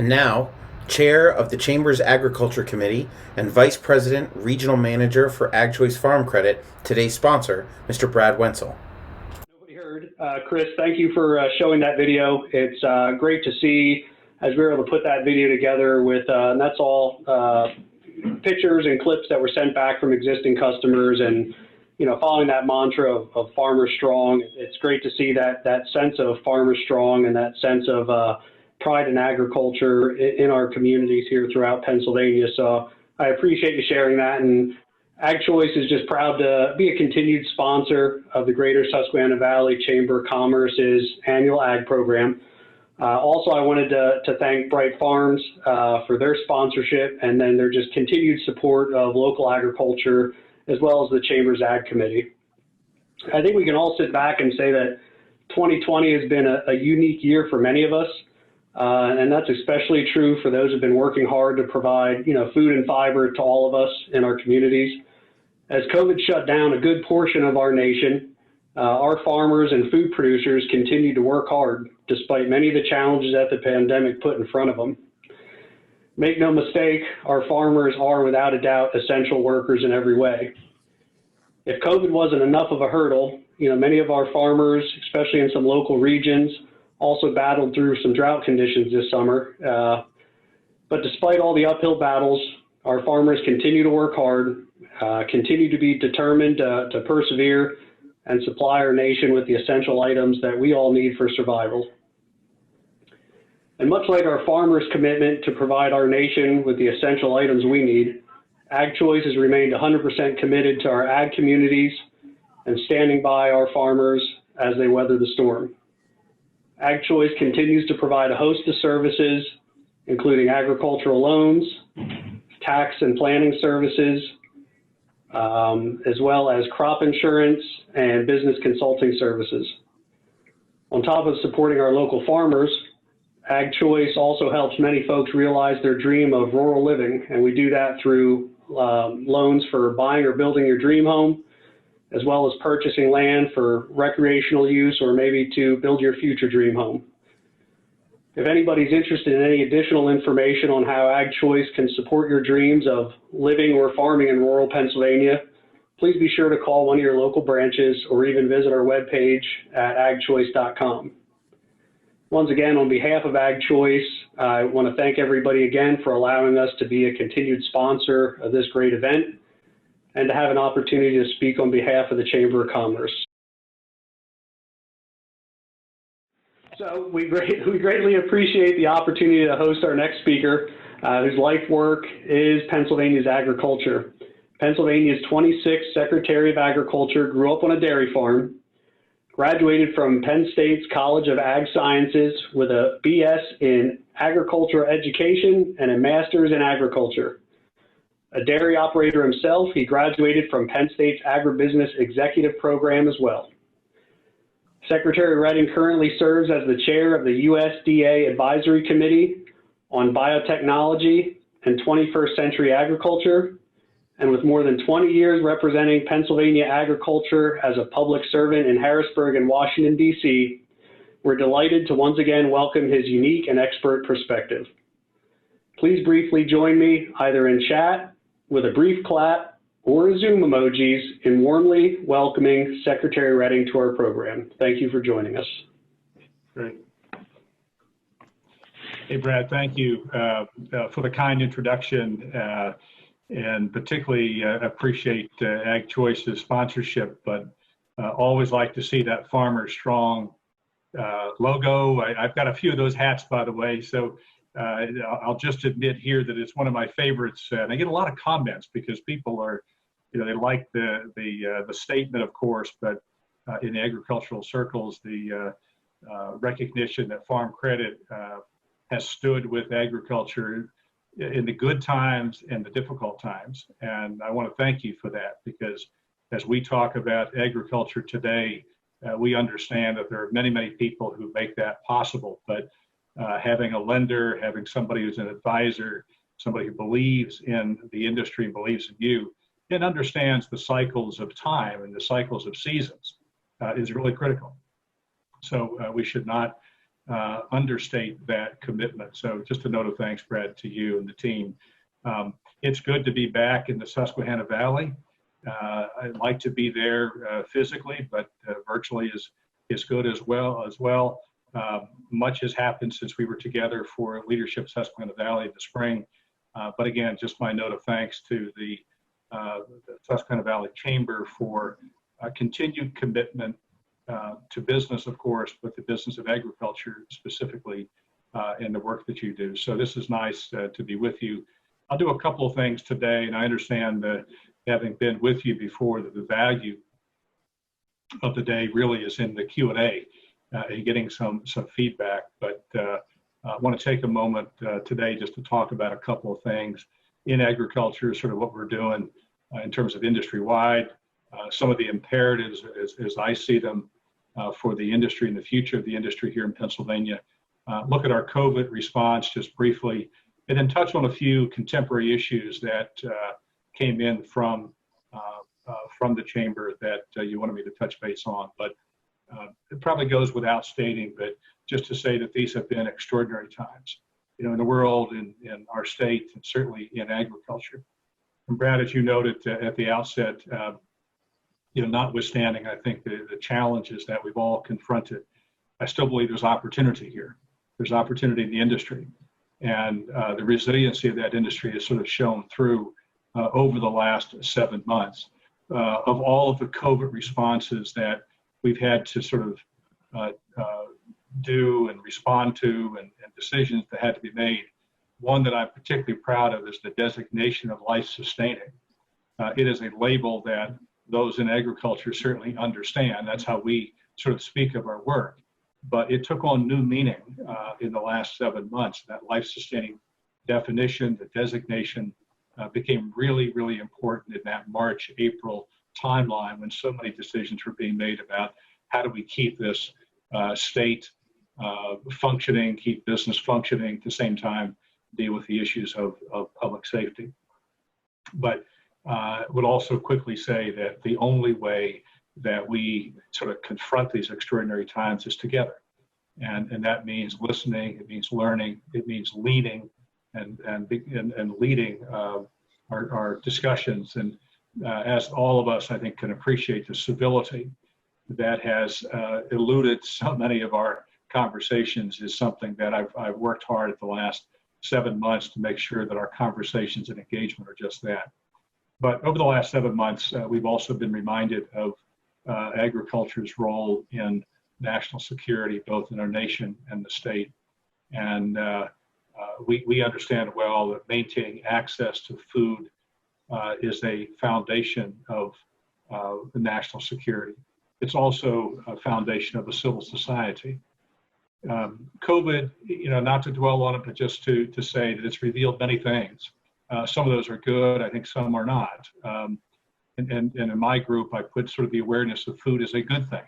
And now, Chair of the Chamber's Agriculture Committee and Vice President, Regional Manager for AgChoice Farm Credit, today's sponsor, Mr. Brad Wenzel. Nobody heard. Chris, thank you for showing that video. It's great to see as we were able to put that video together with, and that's all pictures and clips that were sent back from existing customers, and following that mantra of Farmer Strong. It's great to see that sense of Farmer Strong and that sense of pride in agriculture in our communities here throughout Pennsylvania. So I appreciate you sharing that, and AgChoice is just proud to be a continued sponsor of the Greater Susquehanna Valley Chamber of Commerce's annual ag program. Also, I wanted to thank Bright Farms for their sponsorship and then their just continued support of local agriculture, as well as the Chamber's Ag Committee. I think we can all sit back and say that 2020 has been a unique year for many of us, and that's especially true for those who've been working hard to provide food and fiber to all of us in our communities. As COVID shut down a good portion of our nation, our farmers and food producers continue to work hard despite many of the challenges that the pandemic put in front of them. Make no mistake, our farmers are without a doubt essential workers in every way. If COVID wasn't enough of a hurdle, many of our farmers, especially in some local regions, also battled through some drought conditions this summer. But despite all the uphill battles, our farmers continue to work hard, continue to be determined to persevere and supply our nation with the essential items that we all need for survival. And much like our farmers' commitment to provide our nation with the essential items we need, AgChoice has remained 100% committed to our ag communities and standing by our farmers as they weather the storm. AgChoice continues to provide a host of services, including agricultural loans, tax and planning services, as well as crop insurance and business consulting services. On top of supporting our local farmers, AgChoice also helps many folks realize their dream of rural living, and we do that through loans for buying or building your dream home, as well as purchasing land for recreational use or maybe to build your future dream home. If anybody's interested in any additional information on how AgChoice can support your dreams of living or farming in rural Pennsylvania, please be sure to call one of your local branches or even visit our webpage at agchoice.com. Once again, on behalf of AgChoice, I want to thank everybody again for allowing us to be a continued sponsor of this great event and to have an opportunity to speak on behalf of the Chamber of Commerce. So we greatly appreciate the opportunity to host our next speaker, whose life work is Pennsylvania's agriculture. Pennsylvania's 26th Secretary of Agriculture grew up on a dairy farm, graduated from Penn State's College of Ag Sciences with a BS in agricultural education and a master's in agriculture. A dairy operator himself, he graduated from Penn State's Agribusiness Executive Program as well. Secretary Redding currently serves as the chair of the USDA Advisory Committee on Biotechnology and 21st Century Agriculture, and with more than 20 years representing Pennsylvania agriculture as a public servant in Harrisburg and Washington, D.C., we're delighted to once again welcome his unique and expert perspective. Please briefly join me either in chat with a brief clap or Zoom emojis in warmly welcoming Secretary Redding to our program. Thank you for joining us. Great. Hey, Brad, thank you for the kind introduction. And particularly appreciate AgChoice's sponsorship, but always like to see that Farmer Strong logo. I've got a few of those hats, by the way, so I'll just admit here that it's one of my favorites, and I get a lot of comments because people are, they like the statement, of course, but in agricultural circles, the recognition that Farm Credit has stood with agriculture in the good times and the difficult times. And I want to thank you for that, because as we talk about agriculture today, we understand that there are many, many people who make that possible. But having a lender, having somebody who's an advisor, somebody who believes in the industry and believes in you and understands the cycles of time and the cycles of seasons is really critical. So we should not understate that commitment. So just a note of thanks, Brad, to you and the team. It's good to be back in the Susquehanna Valley. I'd like to be there physically, but virtually is good as well. Much has happened since we were together for Leadership Susquehanna Valley in the spring. But again, just my note of thanks to the Susquehanna Valley Chamber for continued commitment to business, of course, but the business of agriculture specifically, and the work that you do. So this is nice to be with you. I'll do a couple of things today, and I understand that having been with you before, that the value of the day really is in the Q&A and getting some feedback. But I want to take a moment today just to talk about a couple of things in agriculture, sort of what we're doing in terms of industry-wide, some of the imperatives as I see them for the industry and the future of the industry here in Pennsylvania. Look at our COVID response just briefly, and then touch on a few contemporary issues that came in from the chamber that you wanted me to touch base on. But it probably goes without stating, but just to say that these have been extraordinary times, in the world, in our state, and certainly in agriculture. And Brad, as you noted at the outset, notwithstanding, I think the challenges that we've all confronted, I still believe there's opportunity here. There's opportunity in the industry, and the resiliency of that industry has sort of shown through over the last 7 months. Of all of the COVID responses that we've had to sort of do and respond to, and decisions that had to be made, one that I'm particularly proud of is the designation of life-sustaining. It is a label that those in agriculture certainly understand. That's how we sort of speak of our work. But it took on new meaning in the last 7 months. That life-sustaining definition, the designation, became really, really important in that March, April timeline when so many decisions were being made about how do we keep this state functioning, keep business functioning, at the same time deal with the issues of public safety. But would also quickly say that the only way that we sort of confront these extraordinary times is together. And that means listening, it means learning, it means leading and leading our discussions. And as all of us, I think, can appreciate, the civility that has eluded so many of our conversations is something that I've worked hard at the last 7 months to make sure that our conversations and engagement are just that. But over the last 7 months, we've also been reminded of agriculture's role in national security, both in our nation and the state. And we understand well that maintaining access to food is a foundation of the national security. It's also a foundation of a civil society. COVID, not to dwell on it, but just to say that it's revealed many things. Some of those are good, I think some are not. And in my group, I put sort of the awareness of food as a good thing.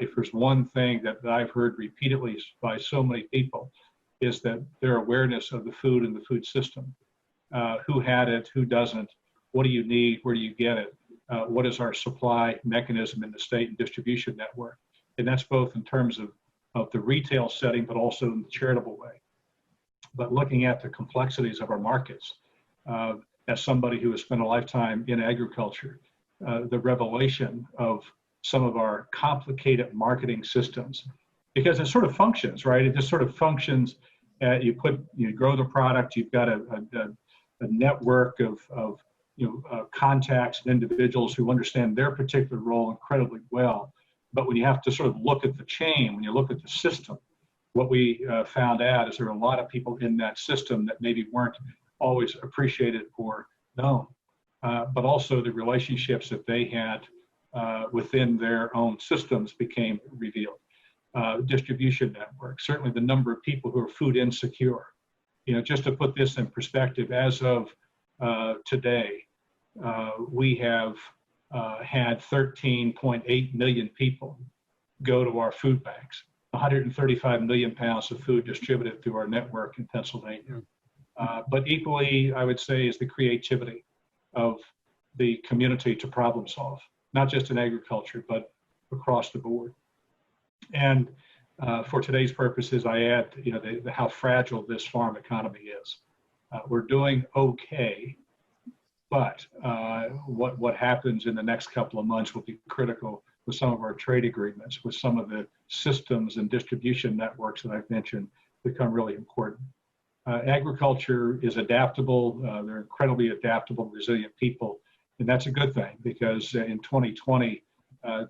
If there's one thing that I've heard repeatedly by so many people, is that their awareness of the food and the food system. Who had it, who doesn't, what do you need, where do you get it, what is our supply mechanism in the state and distribution network. And that's both in terms of the retail setting, but also in the charitable way. But looking at the complexities of our markets, as somebody who has spent a lifetime in agriculture, the revelation of some of our complicated marketing systems, because it sort of functions, right? It just sort of functions. You grow the product, you've got a network of contacts and individuals who understand their particular role incredibly well. But when you have to sort of look at the chain, when you look at the system, what we found out is there are a lot of people in that system that maybe weren't always appreciated or known, but also the relationships that they had within their own systems became revealed. Distribution network, certainly the number of people who are food insecure. Just to put this in perspective, as of today, we have had 13.8 million people go to our food banks, 135 million pounds of food distributed through our network in Pennsylvania. But equally, I would say, is the creativity of the community to problem solve, not just in agriculture, but across the board. And For today's purposes, I add, how fragile this farm economy is. We're doing okay, but what happens in the next couple of months will be critical with some of our trade agreements, with some of the systems and distribution networks that I've mentioned become really important. Agriculture is adaptable. They're incredibly adaptable, resilient people, and that's a good thing because in 2020,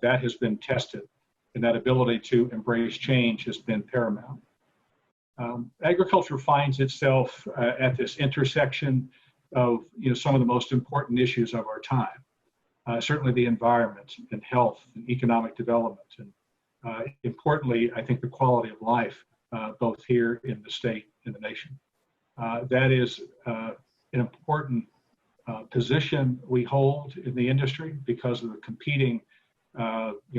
that has been tested, and that ability to embrace change has been paramount. Agriculture finds itself at this intersection of some of the most important issues of our time. Certainly the environment and health and economic development, and importantly, I think the quality of life, both here in the state and the nation. That is an important position we hold in the industry because of the competing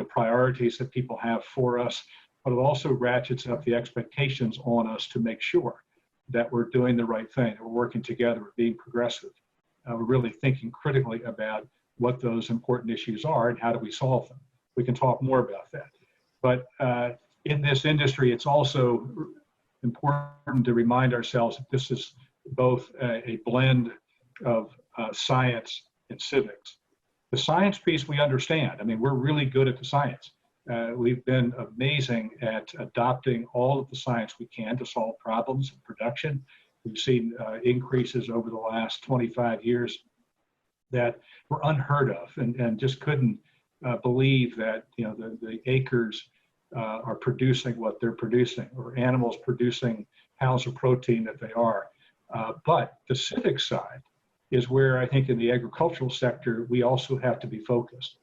priorities that people have for us, but it also ratchets up the expectations on us to make sure that we're doing the right thing, that we're working together, we're being progressive. We're really thinking critically about what those important issues are and how do we solve them. We can talk more about that. But in this industry, it's also important to remind ourselves that this is both a blend of science and civics. The science piece we understand. I mean, we're really good at the science. We've been amazing at adopting all of the science we can to solve problems in production. We've seen increases over the last 25 years that were unheard of, and just couldn't believe that the acres are producing what they're producing, or animals producing pounds of protein that they are. But the civic side is where I think in the agricultural sector we also have to be focused,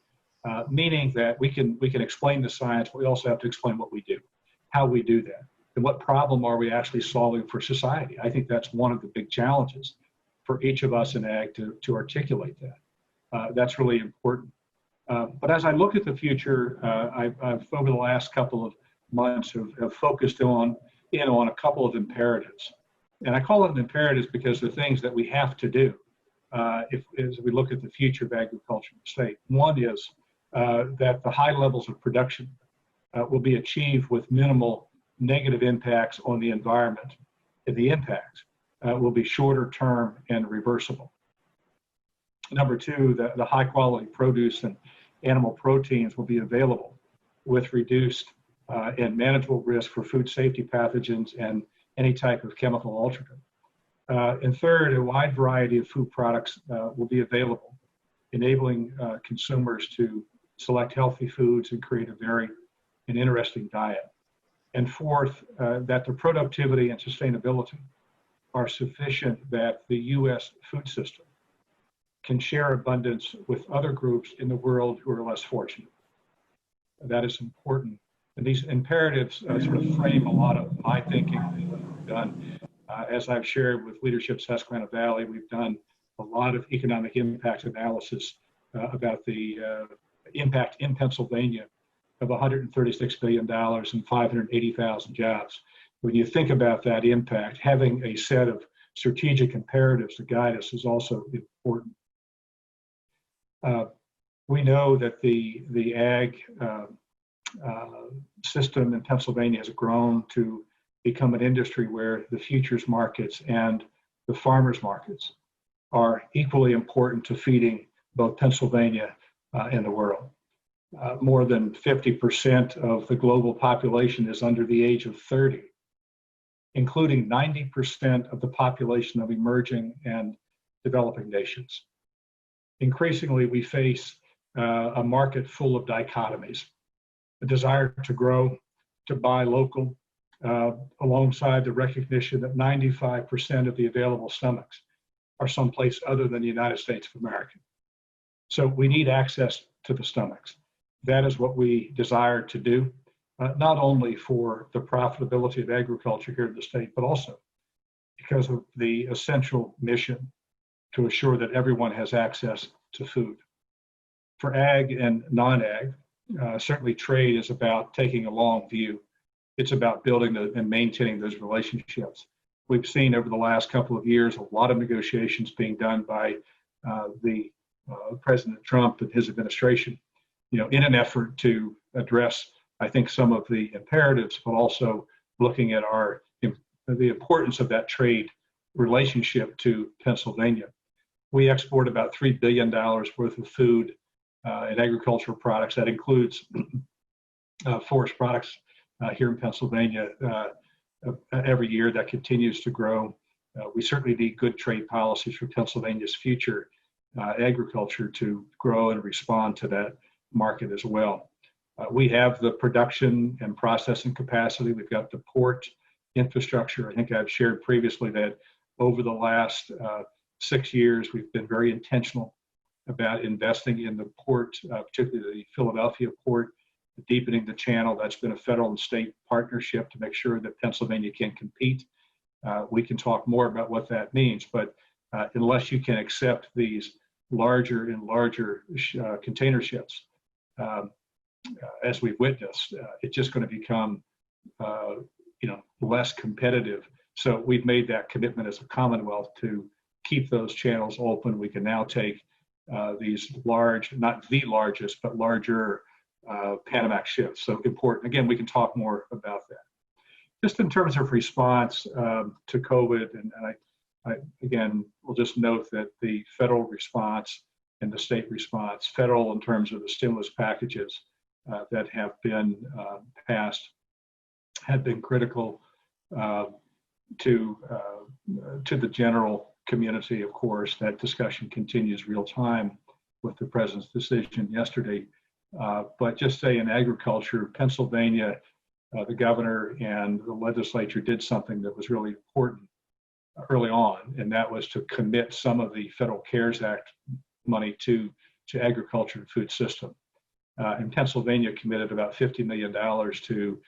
meaning that we can explain the science, but we also have to explain what we do, how we do that, and what problem are we actually solving for society. I think that's one of the big challenges for each of us in ag to articulate that. That's really important. But as I look at the future, I've over the last couple of months have focused on a couple of imperatives. And I call them imperatives because they're things that we have to do as we look at the future of agriculture in the state. One is that the high levels of production will be achieved with minimal negative impacts on the environment, and the impacts will be shorter term and reversible. Number two, the high quality produce and animal proteins will be available with reduced and manageable risk for food safety pathogens and any type of chemical alterative. And third, a wide variety of food products will be available, enabling consumers to select healthy foods and create a varied and interesting diet. And fourth, that the productivity and sustainability are sufficient that the U.S. food system can share abundance with other groups in the world who are less fortunate. That is important. And these imperatives sort of frame a lot of my thinking that we've done. As I've shared with leadership Susquehanna Valley, we've done a lot of economic impact analysis about the impact in Pennsylvania of $136 billion and 580,000 jobs. When you think about that impact, having a set of strategic imperatives to guide us is also important. We know that the ag system in Pennsylvania has grown to become an industry where the futures markets and the farmers markets are equally important to feeding both Pennsylvania and the world. More than 50% of the global population is under the age of 30, including 90% of the population of emerging and developing nations. Increasingly, we face a market full of dichotomies, a desire to grow, to buy local, alongside the recognition that 95% of the available stomachs are someplace other than the United States of America. So we need access to the stomachs. That is what we desire to do, not only for the profitability of agriculture here in the state, but also because of the essential mission to assure that everyone has access to food. For ag and non-ag, certainly trade is about taking a long view. It's about building and maintaining those relationships. We've seen over the last couple of years a lot of negotiations being done by President Trump and his administration, in an effort to address I think, some of the imperatives, but also looking at the importance of that trade relationship to Pennsylvania. We export about $3 billion worth of food and agricultural products. That includes forest products here in Pennsylvania every year. That continues to grow. We certainly need good trade policies for Pennsylvania's future agriculture to grow and respond to that market as well. We have the production and processing capacity. We've got the port infrastructure. I think I've shared previously that over the last 6 years, we've been very intentional about investing in the port, particularly the Philadelphia port, deepening the channel. That's been a federal and state partnership to make sure that Pennsylvania can compete. We can talk more about what that means, but unless you can accept these larger and larger container ships, as we've witnessed, it's just going to become less competitive. So we've made that commitment as a Commonwealth to keep those channels open. We can now take these large, not the largest, but larger Panamax ships. So important. Again, we can talk more about that. Just in terms of response to COVID, and I again will just note that the federal response and the state response, federal in terms of the stimulus packages that have been passed, have been critical to the general community. Of course, that discussion continues real time with the president's decision yesterday. But just say in agriculture, Pennsylvania, the governor and the legislature did something that was really important early on, and that was to commit some of the Federal CARES Act money to agriculture and food system. And Pennsylvania committed about $50 million to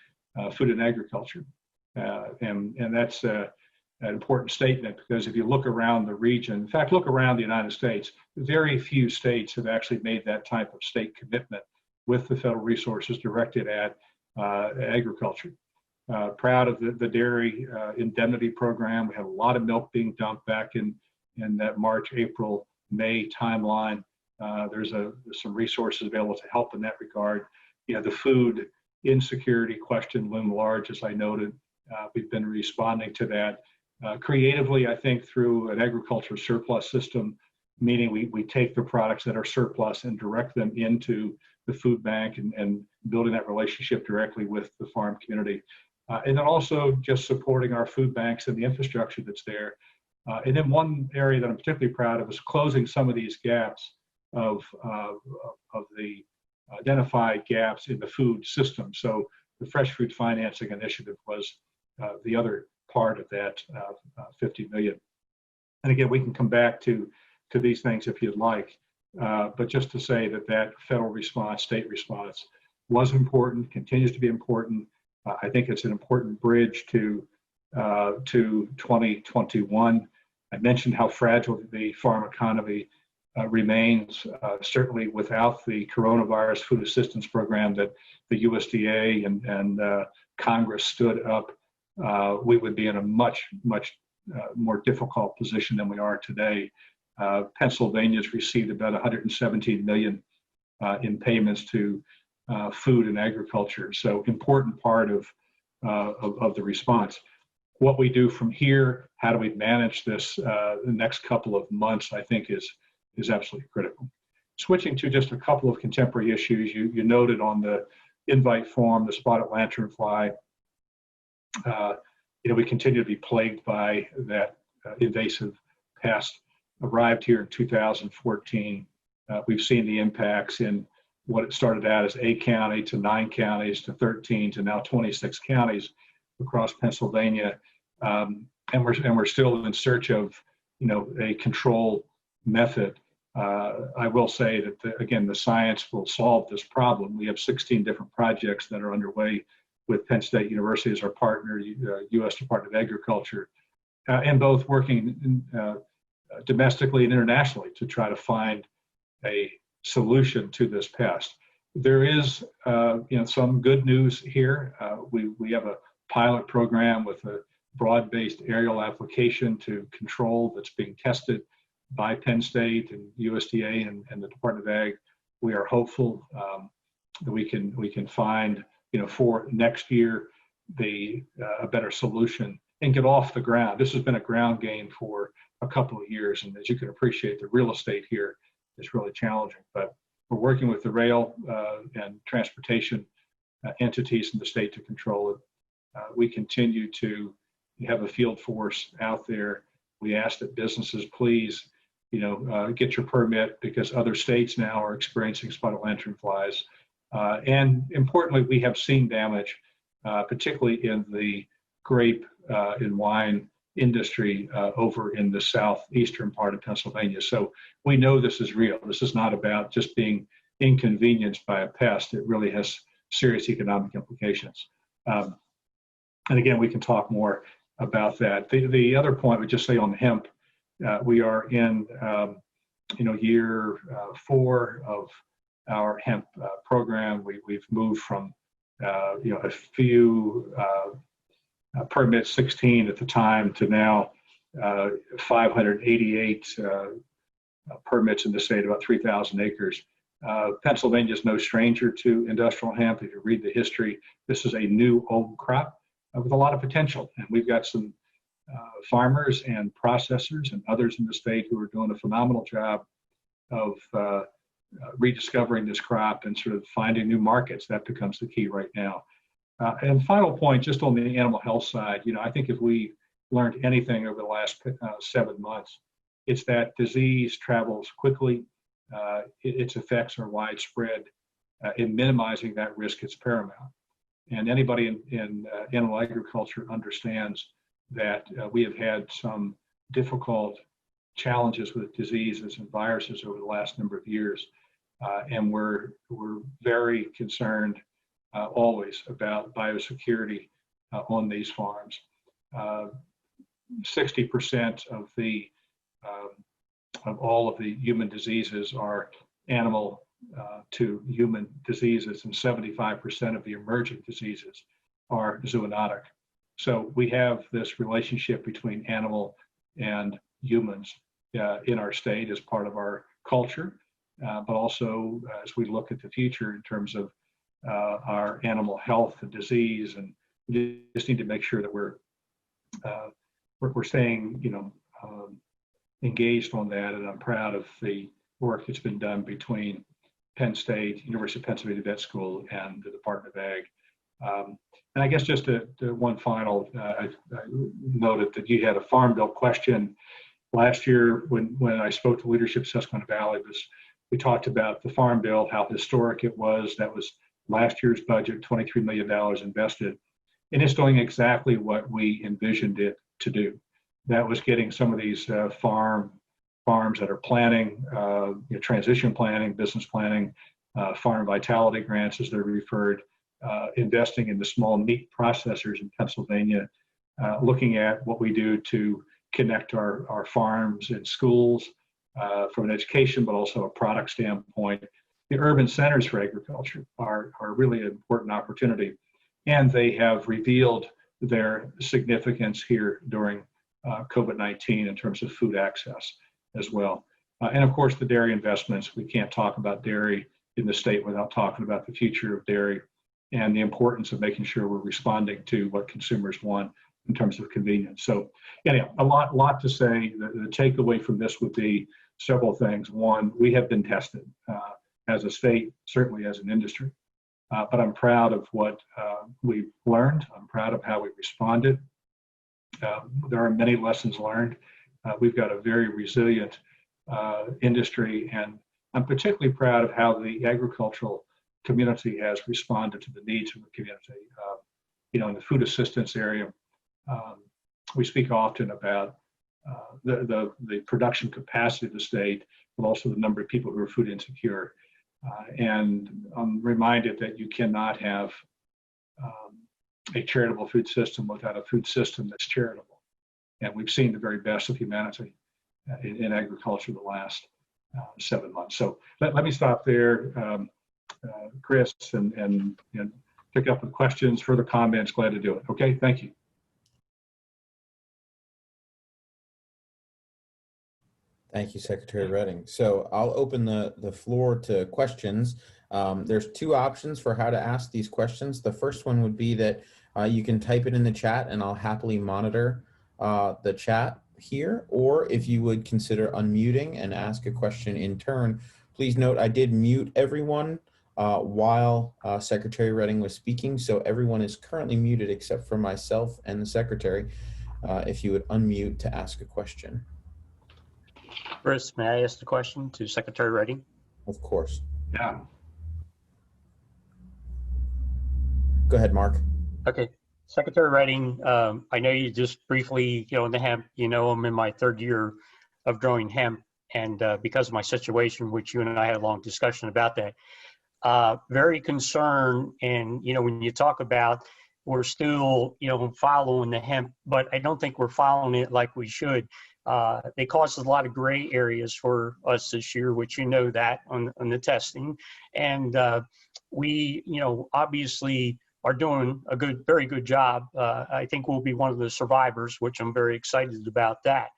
food and agriculture. And that's an important statement, because if you look around the region, in fact, look around the United States, very few states have actually made that type of state commitment with the federal resources directed at agriculture. Proud of the dairy indemnity program. We had a lot of milk being dumped back in that March, April, May timeline. There's some resources available to help in that regard. The food insecurity question loomed large, as I noted. We've been responding to that creatively, I think, through an agriculture surplus system, meaning we take the products that are surplus and direct them into the food bank and building that relationship directly with the farm community. And then also just supporting our food banks and the infrastructure that's there. And then one area that I'm particularly proud of is closing some of these gaps of the identified gaps in the food system. So the Fresh Food Financing Initiative was the other part of that $50 million. And again, we can come back to these things if you'd like, but just to say that federal response, state response was important, continues to be important. I think it's an important bridge to 2021. I mentioned how fragile the farm economy remains, certainly without the coronavirus food assistance program that the USDA and Congress stood up. We would be in a much more difficult position than we are today. Pennsylvania's received about $117 million in payments to food and agriculture. So important part of the response. What we do from here, how do we manage this the next couple of months, I think is absolutely critical. Switching to just a couple of contemporary issues, you noted on the invite form, the spotted lanternfly. We continue to be plagued by that invasive pest. Arrived here in 2014. We've seen the impacts in what it started out as 8 county to 9 counties to 13 to now 26 counties across Pennsylvania, and we're still in search of a control method. I will say that again, the science will solve this problem. We have 16 different projects that are underway with Penn State University as our partner, U.S. Department of Agriculture, and both working domestically and internationally to try to find a solution to this pest. There is some good news here. We have a pilot program with a broad-based aerial application to control that's being tested by Penn State and USDA and the Department of Ag. We are hopeful that we can find for next year, a better solution and get off the ground. This has been a ground game for a couple of years, and as you can appreciate, the real estate here is really challenging. But we're working with the rail and transportation entities in the state to control it. We continue to have a field force out there. We ask that businesses please, get your permit, because other states now are experiencing spotted lanternflies. And importantly, we have seen damage, particularly in the grape and wine industry over in the southeastern part of Pennsylvania. So we know this is real. This is not about just being inconvenienced by a pest. It really has serious economic implications. And again, we can talk more about that. The other point we just say on hemp, we are in year 4 of our hemp program. We've moved from a few permits, 16 at the time, to now 588 permits in the state, about 3,000 acres. Pennsylvania is no stranger to industrial hemp. If you read the history, this is a new old crop with a lot of potential. And we've got some farmers and processors and others in the state who are doing a phenomenal job of rediscovering this crop and sort of finding new markets. That becomes the key right now. And final point, just on the animal health side, I think if we learned anything over the last 7 months, it's that disease travels quickly. Its effects are widespread. In minimizing that risk, it's paramount. And anybody in animal agriculture understands that we have had some difficult challenges with diseases and viruses over the last number of years. And we're very concerned always about biosecurity on these farms. 60% of all of the human diseases are animal to human diseases, and 75% of the emergent diseases are zoonotic. So we have this relationship between animal and humans in our state as part of our culture, but also as we look at the future in terms of our animal health and disease, and we just need to make sure that we're staying, engaged on that. And I'm proud of the work that's been done between Penn State, University of Pennsylvania Vet School, and the Department of Ag. And I guess just one final, I noted that you had a Farm Bill question last year when I spoke to leadership of Susquehanna Valley. We talked about the Farm Bill, how historic it was. That was last year's budget, $23 million invested. And it's doing exactly what we envisioned it to do. That was getting some of these farms that are planning, transition planning, business planning, farm vitality grants, as they're referred, investing in the small meat processors in Pennsylvania, looking at what we do to connect our farms and schools from an education, but also a product standpoint. The urban centers for agriculture are really an important opportunity, and they have revealed their significance here during COVID-19 in terms of food access as well. And of course, the dairy investments. We can't talk about dairy in the state without talking about the future of dairy and the importance of making sure we're responding to what consumers want in terms of convenience. So anyhow, a lot to say. The takeaway from this would be several things. One, we have been tested as a state, certainly as an industry, but I'm proud of what we've learned. I'm proud of how we responded. There are many lessons learned. We've got a very resilient industry, and I'm particularly proud of how the agricultural community has responded to the needs of the community. In the food assistance area, we speak often about the production capacity of the state, but also the number of people who are food insecure. And I'm reminded that you cannot have a charitable food system without a food system that's charitable. And we've seen the very best of humanity in agriculture the last 7 months. So let me stop there, Chris, and pick up with questions, further comments. Glad to do it. Okay, thank you. Thank you, Secretary Redding. So I'll open the floor to questions. There's two options for how to ask these questions. The first one would be that you can type it in the chat and I'll happily monitor the chat here, or if you would consider unmuting and ask a question in turn. Please note I did mute everyone while Secretary Redding was speaking, so everyone is currently muted except for myself and the Secretary. If you would unmute to ask a question. Chris, may I ask the question to Secretary Redding? Of course. Yeah. Go ahead, Mark. Okay. Secretary Redding, I know you just briefly, in the hemp, I'm in my third year of growing hemp, and because of my situation, which you and I had a long discussion about that, very concerned. And, when you talk about we're still, following the hemp, but I don't think we're following it like we should. They caused a lot of gray areas for us this year, which that on the testing. And we, obviously are doing a very good job. I think we'll be one of the survivors, which I'm very excited about that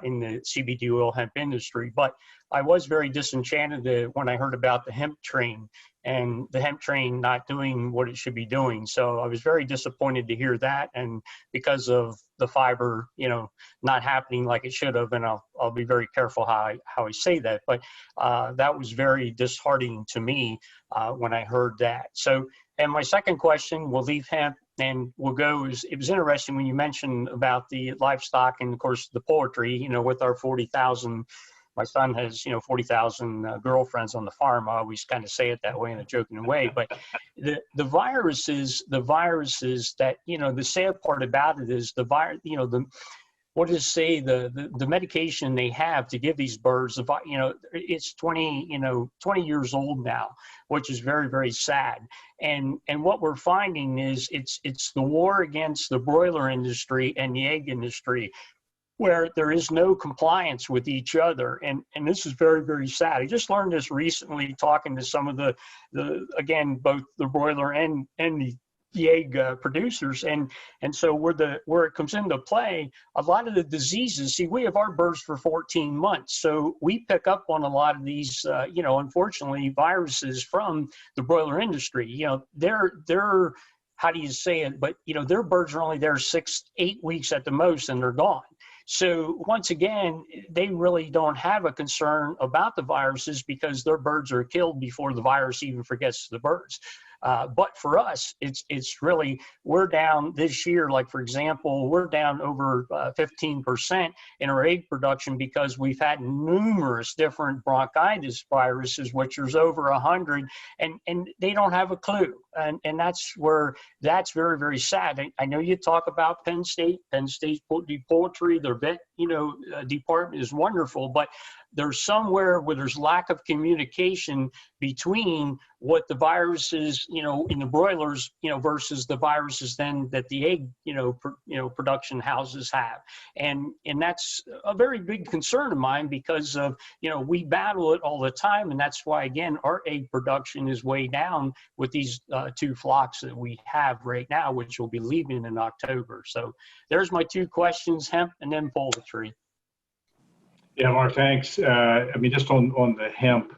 in the CBD oil hemp industry. But I was very disenchanted when I heard about the hemp train and the hemp train not doing what it should be doing. So I was very disappointed to hear that. And because of the fiber, not happening like it should have, and I'll be very careful how I say that, but that was very disheartening to me when I heard that. So, and my second question, we'll leave hemp and we'll go, it was interesting when you mentioned about the livestock and of course the poultry, with our 40,000, my son has, 40,000 girlfriends on the farm. I always kind of say it that way in a joking way, but the viruses that, the sad part about it is the virus, what does it say, the medication they have to give these birds, it's 20 years old now, which is very, very sad. And what we're finding is it's the war against the broiler industry and the egg industry, where there is no compliance with each other. And this is very, very sad. I just learned this recently talking to some of again, both the broiler and the egg producers. And so where it comes into play, a lot of the diseases, see, we have our birds for 14 months. So we pick up on a lot of these, unfortunately, viruses from the broiler industry. They're how do you say it? But, their birds are only there 6-8 weeks at the most, and they're gone. So once again, they really don't have a concern about the viruses because their birds are killed before the virus even forgets the birds. But for us, it's really, we're down this year, like for example, we're down over 15% in our egg production because we've had numerous different bronchitis viruses, which is over 100, and they don't have a clue. And that's very, very sad. I know you talk about Penn State poultry, their vet, department is wonderful, but there's somewhere where there's lack of communication between what the viruses, in the broilers, versus the viruses then that the egg, production houses have. And that's a very big concern of mine because of, we battle it all the time. And that's why, again, our egg production is way down with these two flocks that we have right now, which will be leaving in October. So there's my two questions, hemp and then poultry. Yeah, Mark, thanks. Just on the hemp,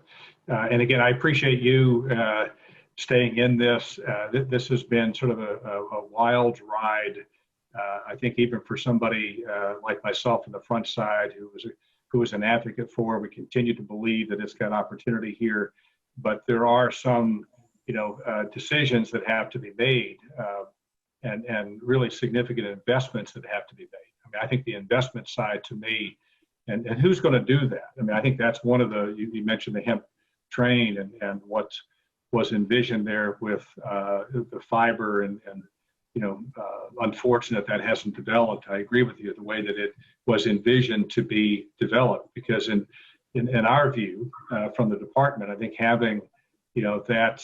and again, I appreciate you staying in this. This has been sort of a wild ride. I think even for somebody like myself on the front side, who was an advocate for, we continue to believe that it's got opportunity here, but there are some, decisions that have to be made, and really significant investments that have to be made. I think the investment side to me. And who's going to do that? I think that's one of you mentioned the hemp train and what was envisioned there with the fiber and unfortunate that hasn't developed. I agree with you the way that it was envisioned to be developed, because in our view from the department, I think having that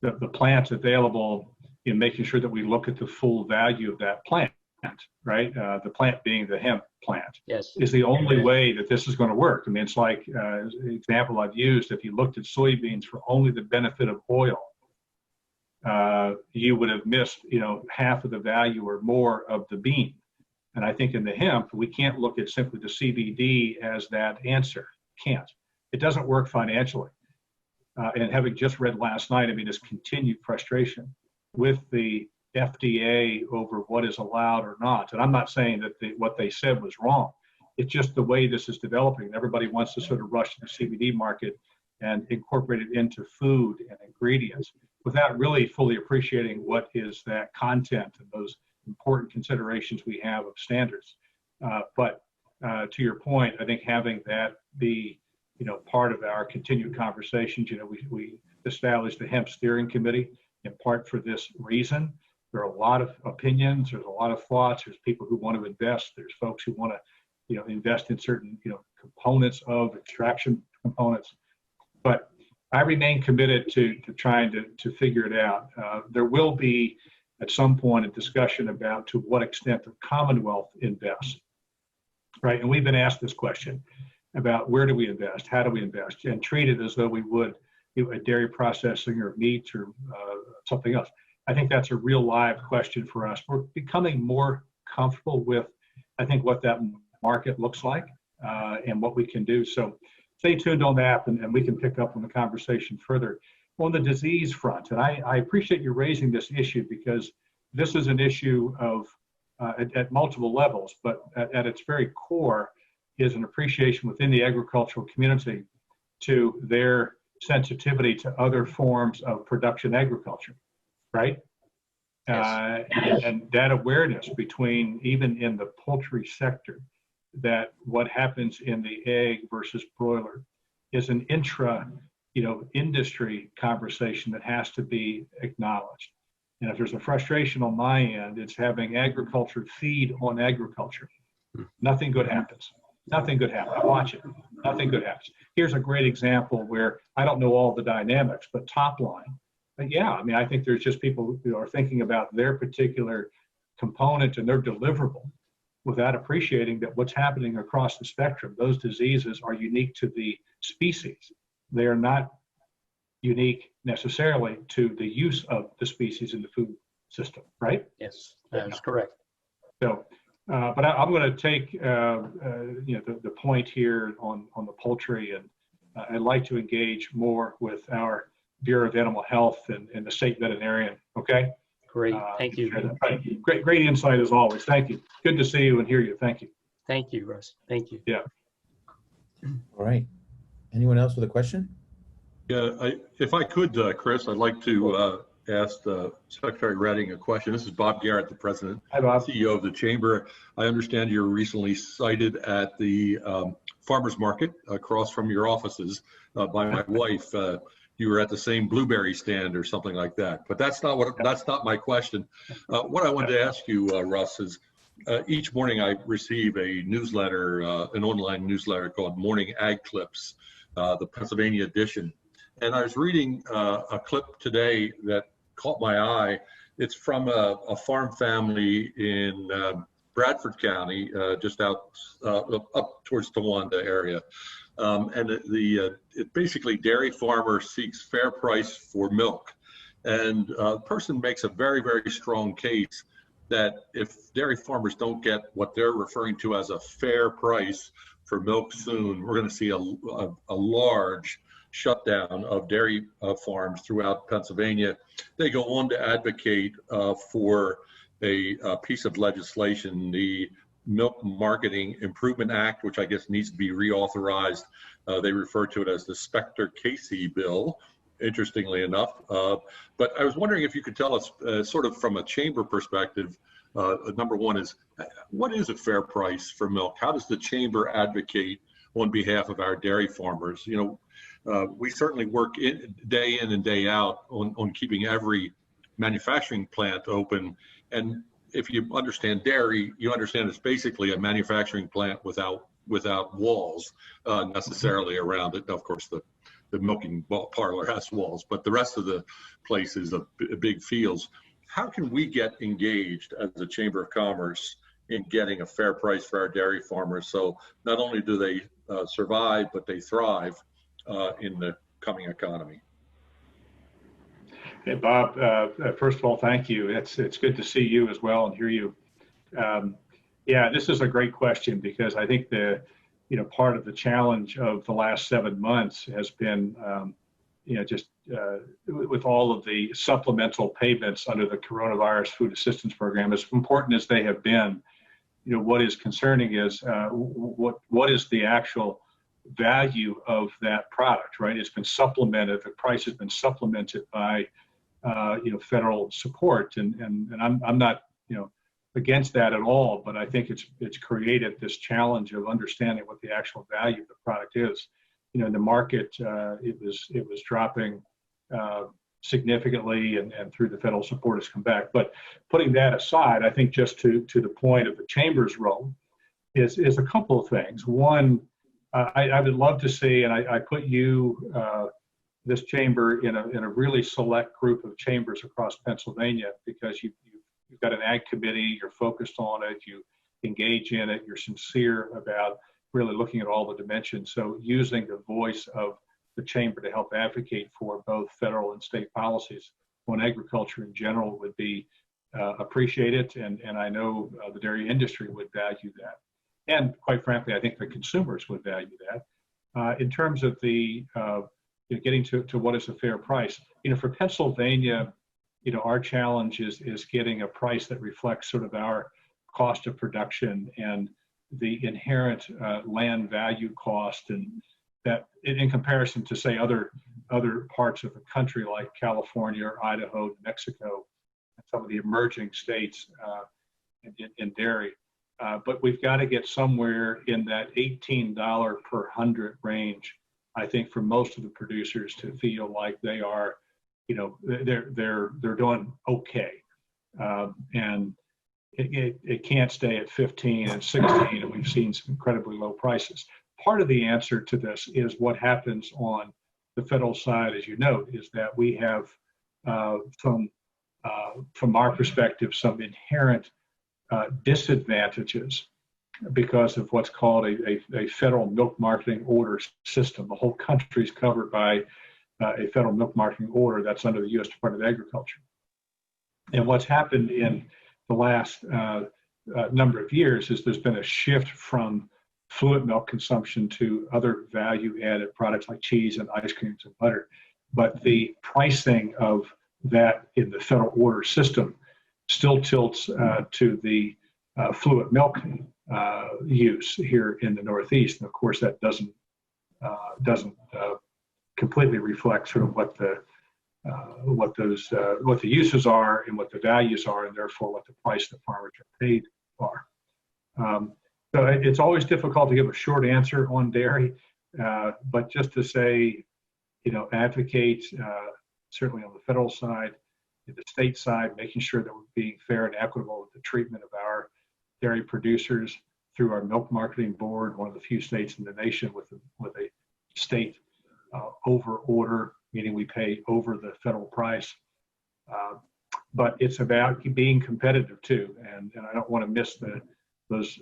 the plants available, in making sure that we look at the full value of that plant, right? The plant being the hemp plant, yes, is the only way that this is going to work. It's like an example I've used. If you looked at soybeans for only the benefit of oil, you would have missed, half of the value or more of the bean. And I think in the hemp, we can't look at simply the CBD as that answer. Can't. It doesn't work financially. and having just read last night, I mean, this continued frustration with the FDA over what is allowed or not. And I'm not saying that what they said was wrong. It's just the way this is developing. Everybody wants to sort of rush to the CBD market and incorporate it into food and ingredients without really fully appreciating what is that content and those important considerations we have of standards. But to your point, I think having that be, part of our continued conversations, we established the hemp steering committee in part for this reason. There are a lot of opinions, there's a lot of thoughts, there's people who want to invest, there's folks who want to, invest in certain, components of extraction components. But I remain committed to trying to figure it out. There will be at some point a discussion about to what extent the Commonwealth invests, right? And we've been asked this question about where do we invest, how do we invest, and treat it as though we would a dairy processing or meat or something else. I think that's a real live question for us. We're becoming more comfortable with, I think, what that market looks like and what we can do. So stay tuned on that, and we can pick up on the conversation further. On the disease front, and I appreciate you raising this issue because this is an issue of at multiple levels, but at its very core is an appreciation within the agricultural community to their sensitivity to other forms of production agriculture, right? Yes. And that awareness between, even in the poultry sector, that what happens in the egg versus broiler is an industry conversation that has to be acknowledged. And if there's a frustration on my end, it's having agriculture feed on agriculture. Nothing good happens. Nothing good happens. I watch it. Nothing good happens. Here's a great example where I don't know all the dynamics, but top line. But yeah, I mean, I think there's just people who are thinking about their particular component and their deliverable without appreciating that what's happening across the spectrum, those diseases are unique to the species. They are not unique necessarily to the use of the species in the food system, right? Yes, that's correct. So, but I'm going to take the point here on the poultry, and I'd like to engage more with our Bureau of Animal Health and the state veterinarian. Okay. Great. Thank you. Great insight as always. Thank you. Good to see you and hear you. Thank you. Thank you, Russ. Thank you. Yeah. All right. Anyone else with a question? Yeah, if I could, Chris, I'd like to ask Secretary Redding a question. This is Bob Garrett, the president, Hi, Bob. CEO of the Chamber. I understand you were recently cited at the farmers market across from your offices by my wife. You were at the same blueberry stand or something like that. But that's not my question. What I wanted to ask you, Russ, is each morning I receive a newsletter, an online newsletter called Morning Ag Clips, the Pennsylvania edition. And I was reading a clip today that caught my eye. It's from a farm family in Bradford County, just out up towards Towanda area. And it basically, dairy farmer seeks fair price for milk. And the person makes a very, very strong case that if dairy farmers don't get what they're referring to as a fair price for milk soon, we're going to see a large shutdown of dairy farms throughout Pennsylvania. They go on to advocate for a piece of legislation, the Milk Marketing Improvement Act, which I guess needs to be reauthorized. They refer to it as the Specter-Casey bill, interestingly enough. But I was wondering if you could tell us, sort of from a chamber perspective, number one is, what is a fair price for milk? How does the chamber advocate on behalf of our dairy farmers? We certainly work day in and day out on keeping every manufacturing plant open. And if you understand dairy, you understand it's basically a manufacturing plant without walls necessarily around it. Of course, the milking parlor has walls, but the rest of the place is a big fields. How can we get engaged as a Chamber of Commerce in getting a fair price for our dairy farmers, so not only do they survive, but they thrive in the coming economy? Hey, Bob, first of all, thank you. It's good to see you as well and hear you. Yeah, this is a great question, because I think part of the challenge of the last 7 months has been, just with all of the supplemental payments under the coronavirus food assistance program, as important as they have been, what is concerning is what is the actual value of that product, right? It's been supplemented, the price has been supplemented by, federal support. And I'm not, against that at all, but I think it's created this challenge of understanding what the actual value of the product is. In the market, it was dropping significantly, and through the federal support has come back. But putting that aside, I think just to the point of the chamber's role is a couple of things. One, I would love to see, and I put you, this chamber, in a really select group of chambers across Pennsylvania, because you've got an ag committee, you're focused on it, you engage in it, you're sincere about really looking at all the dimensions. So using the voice of the chamber to help advocate for both federal and state policies on agriculture in general would be appreciated. And I know the dairy industry would value that. And quite frankly, I think the consumers would value that. In terms of the getting to what is a fair price, for Pennsylvania, our challenge is getting a price that reflects sort of our cost of production and the inherent land value cost, and that in comparison to, say, other parts of the country like California or Idaho, New Mexico, and some of the emerging states in dairy. But we've got to get somewhere in that $18 per 100 range, I think, for most of the producers to feel like they are, they're doing okay. And it can't stay at 15 and 16, and we've seen some incredibly low prices. Part of the answer to this is what happens on the federal side, as you note, is that we have from our perspective, some inherent disadvantages because of what's called a federal milk marketing order system. The whole country is covered by a federal milk marketing order that's under the U.S. Department of Agriculture. And what's happened in the last number of years is there's been a shift from fluid milk consumption to other value-added products like cheese and ice creams and butter. But the pricing of that in the federal order system still tilts to the fluid milk use here in the Northeast. And of course, that doesn't completely reflect sort of what the uses are and what the values are, and therefore what the price that farmers are paid are. So it's always difficult to give a short answer on dairy, but just to say, advocate certainly on the federal side, the state side, making sure that we're being fair and equitable with the treatment of our dairy producers through our milk marketing board, one of the few states in the nation with a state over order, meaning we pay over the federal price. But it's about being competitive too, and I don't want to miss those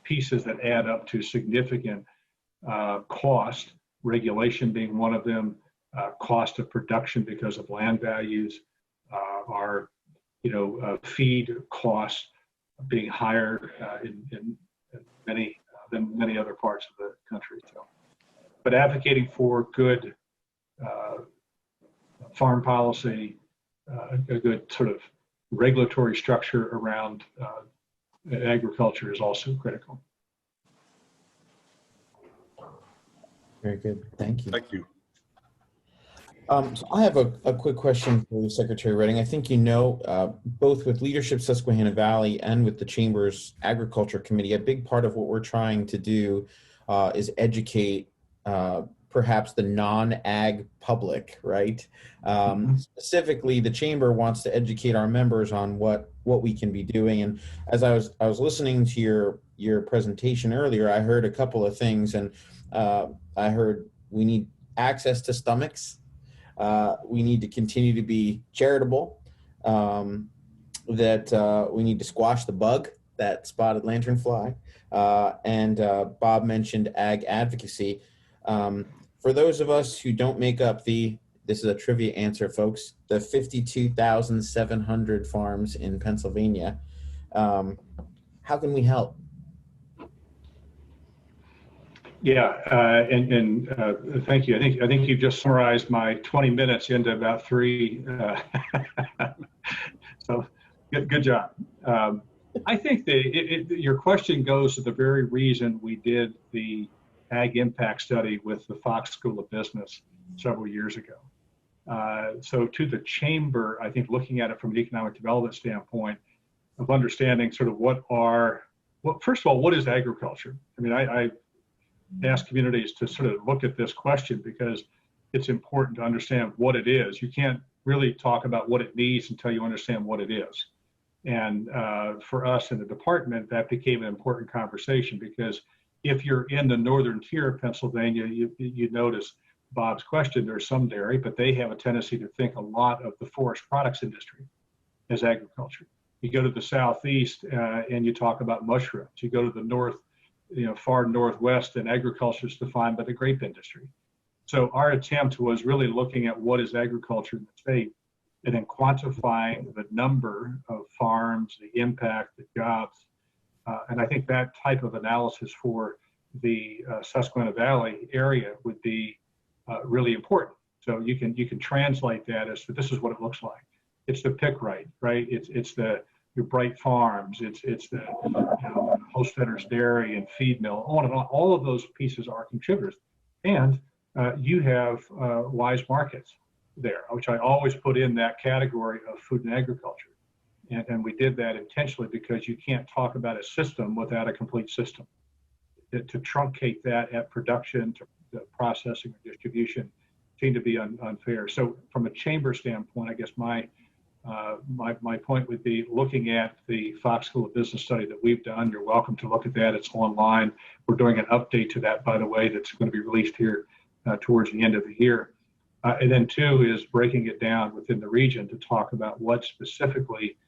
pieces that add up to significant cost, regulation being one of them, cost of production because of land values, our feed costs being higher in many other parts of the country. So, but advocating for good farm policy, a good sort of regulatory structure around agriculture is also critical. Very good. Thank you. Thank you. So I have a quick question for you, Secretary Redding. I think both with Leadership Susquehanna Valley and with the Chamber's Agriculture Committee, a big part of what we're trying to do is educate perhaps the non-ag public, right? Specifically, the Chamber wants to educate our members on what we can be doing. And as I was listening to your presentation earlier, I heard a couple of things, and I heard we need access to stomachs. We need to continue to be charitable, that we need to squash the bug, that spotted lanternfly, and Bob mentioned ag advocacy. For those of us who don't make up this is a trivia answer, folks, the 52,700 farms in Pennsylvania, how can we help? Yeah, thank you. I think you just summarized my 20 minutes into about 3. So good job. I think your question goes to the very reason we did the ag impact study with the Fox School of Business several years ago. So to the chamber, I think looking at it from an economic development standpoint of understanding sort of first of all, what is agriculture? I mean, I ask communities to sort of look at this question because it's important to understand what it is. You can't really talk about what it needs until you understand what it is. And for us in the department, that became an important conversation because if you're in the northern tier of Pennsylvania, you notice Bob's question, there's some dairy, but they have a tendency to think a lot of the forest products industry as agriculture. You go to the southeast and you talk about mushrooms. You go to the north, far northwest, and agriculture is defined by the grape industry. So our attempt was really looking at what is agriculture in the state and then quantifying the number of farms, the impact, the jobs. And I think that type of analysis for the Susquehanna Valley area would be really important. So you can translate that as to this is what it looks like. It's the pick right? It's your Bright Farms, it's the Hostedder's Dairy and Feed Mill, on and on. All of those pieces are contributors. And you have wise markets there, which I always put in that category of food and agriculture. And we did that intentionally because you can't talk about a system without a complete system. To truncate that at production, to processing or distribution seemed to be unfair. So from a chamber standpoint, I guess my point would be looking at the Fox School of Business study that we've done. You're welcome to look at that. It's online. We're doing an update to that, by the way, that's going to be released here towards the end of the year. And then 2 is breaking it down within the region to talk about what specifically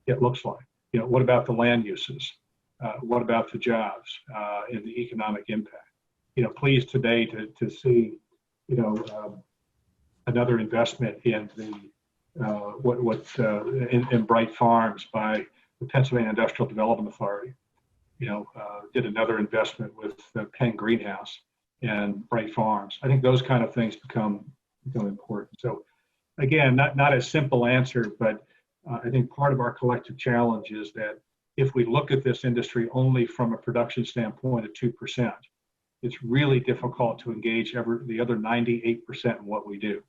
it looks like. What about the land uses? What about the jobs and the economic impact? Pleased today to see, another investment in the in Bright Farms by the Pennsylvania Industrial Development Authority. Did another investment with the Penn Greenhouse and Bright Farms. I think those kind of things become important. So again, not a simple answer, but I think part of our collective challenge is that if we look at this industry only from a production standpoint at 2%, it's really difficult to engage the other 98% in what we do.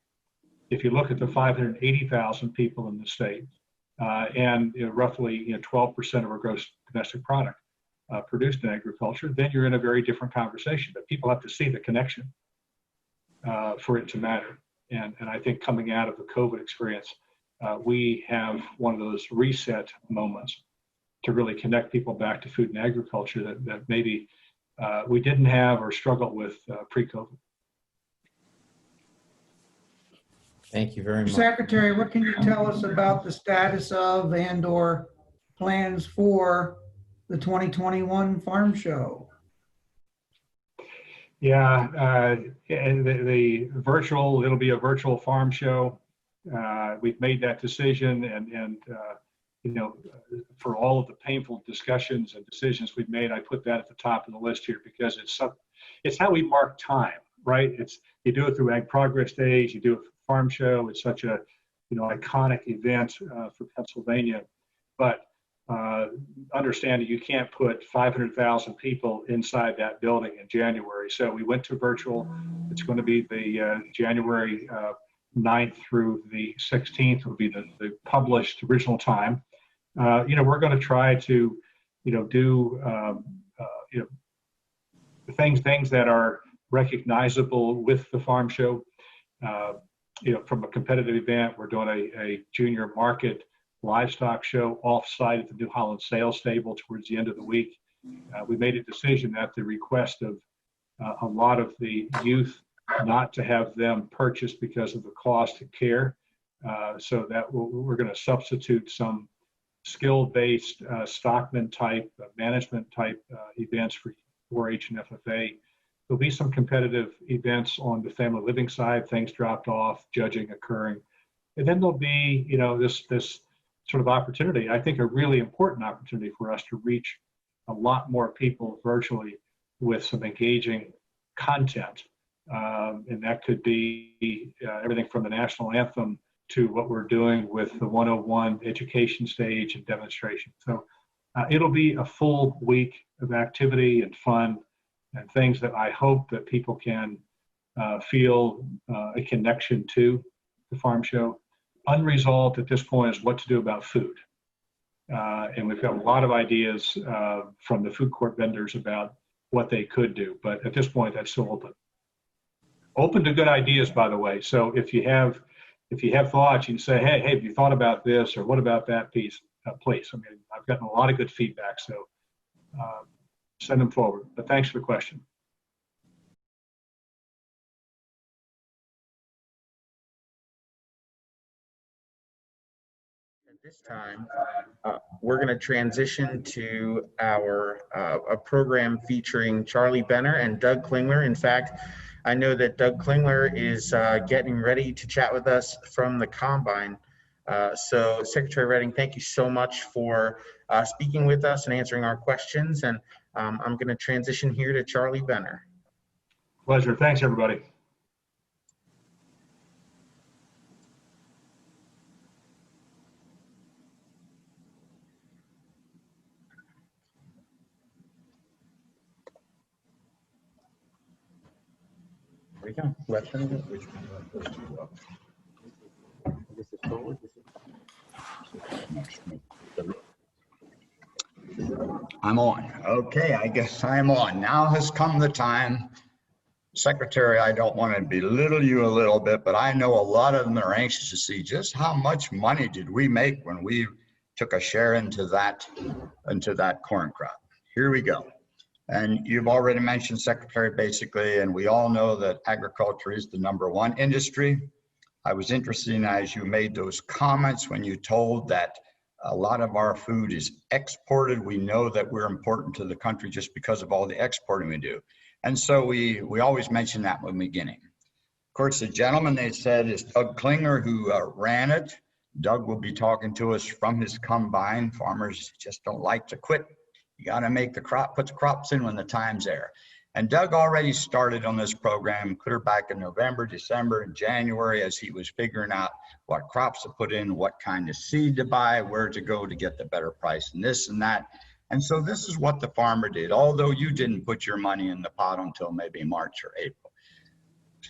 If you look at the 580,000 people in the state and roughly 12% of our gross domestic product produced in agriculture, then you're in a very different conversation. But people have to see the connection for it to matter. And I think coming out of the COVID experience, we have one of those reset moments to really connect people back to food and agriculture that maybe we didn't have or struggled with pre-COVID. Thank you very much. Secretary, what can you tell us about the status of and/or plans for the 2021 Farm Show? Yeah, and it'll be a virtual farm show. We've made that decision, and for all of the painful discussions and decisions we've made, I put that at the top of the list here because it's how we mark time, right? You do it through Ag Progress Days, you do it for Farm Show. It's such a iconic event for Pennsylvania, but understand that you can't put 500,000 people inside that building in January. So we went to virtual. It's going to be the January 9th through the 16th will be the published original time. We're going to try to, do things that are recognizable with the farm show. From a competitive event, we're doing a junior market livestock show off-site at the New Holland Sales Stable towards the end of the week. We made a decision at the request of a lot of the youth not to have them purchase because of the cost of care. So that we're going to substitute some skill-based stockman type, management type events for 4-H and FFA. There'll be some competitive events on the family living side, things dropped off, judging occurring. And then there'll be, this sort of opportunity, I think a really important opportunity for us to reach a lot more people virtually with some engaging content. And that could be everything from the national anthem to what we're doing with the 101 education stage and demonstration. So it'll be a full week of activity and fun and things that I hope that people can feel a connection to the farm show. Unresolved at this point is what to do about food. And we've got a lot of ideas from the food court vendors about what they could do. But at this point, that's still open. Open to good ideas, by the way. So if you have thoughts, you can say, hey, have you thought about this, or what about that piece? Please. I mean, I've gotten a lot of good feedback, so send them forward. But thanks for the question. At this time, we're going to transition to our a program featuring Charlie Benner and Doug Klingler. In fact, I know that Doug Klingler is getting ready to chat with us from the Combine. So Secretary Redding, thank you so much for speaking with us and answering our questions. And I'm going to transition here to Charlie Benner. Pleasure. Thanks, everybody. There we go. Left and which one? This is forward. I'm on. Okay, I guess I'm on. Now has come the time. Secretary, I don't want to belittle you a little bit, but I know a lot of them are anxious to see just how much money did we make when we took a share into that corn crop. Here we go. And you've already mentioned, Secretary, basically, and we all know that agriculture is the #1 industry. I was interested in, as you made those comments when you told that a lot of our food is exported. We know that we're important to the country just because of all the exporting we do. And so we always mention that when we beginning. Of course, the gentleman they said is Doug Klingler, who ran it. Doug will be talking to us from his combine. Farmers just don't like to quit. You got to make the crop, put the crops in when the time's there. And Doug already started on this program clear back in November, December, and January as he was figuring out what crops to put in, what kind of seed to buy, where to go to get the better price, and this and that. And so this is what the farmer did, although you didn't put your money in the pot until maybe March or April.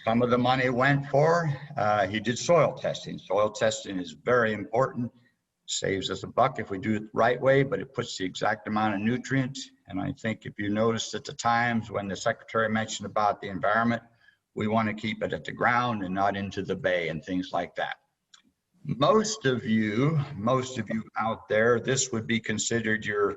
Some of the money went for, he did soil testing. Soil testing is very important. Saves us a buck if we do it the right way, but it puts the exact amount of nutrients. And I think if you noticed at the times when the Secretary mentioned about the environment, we want to keep it at the ground and not into the bay and things like that. Most of you out there, this would be considered your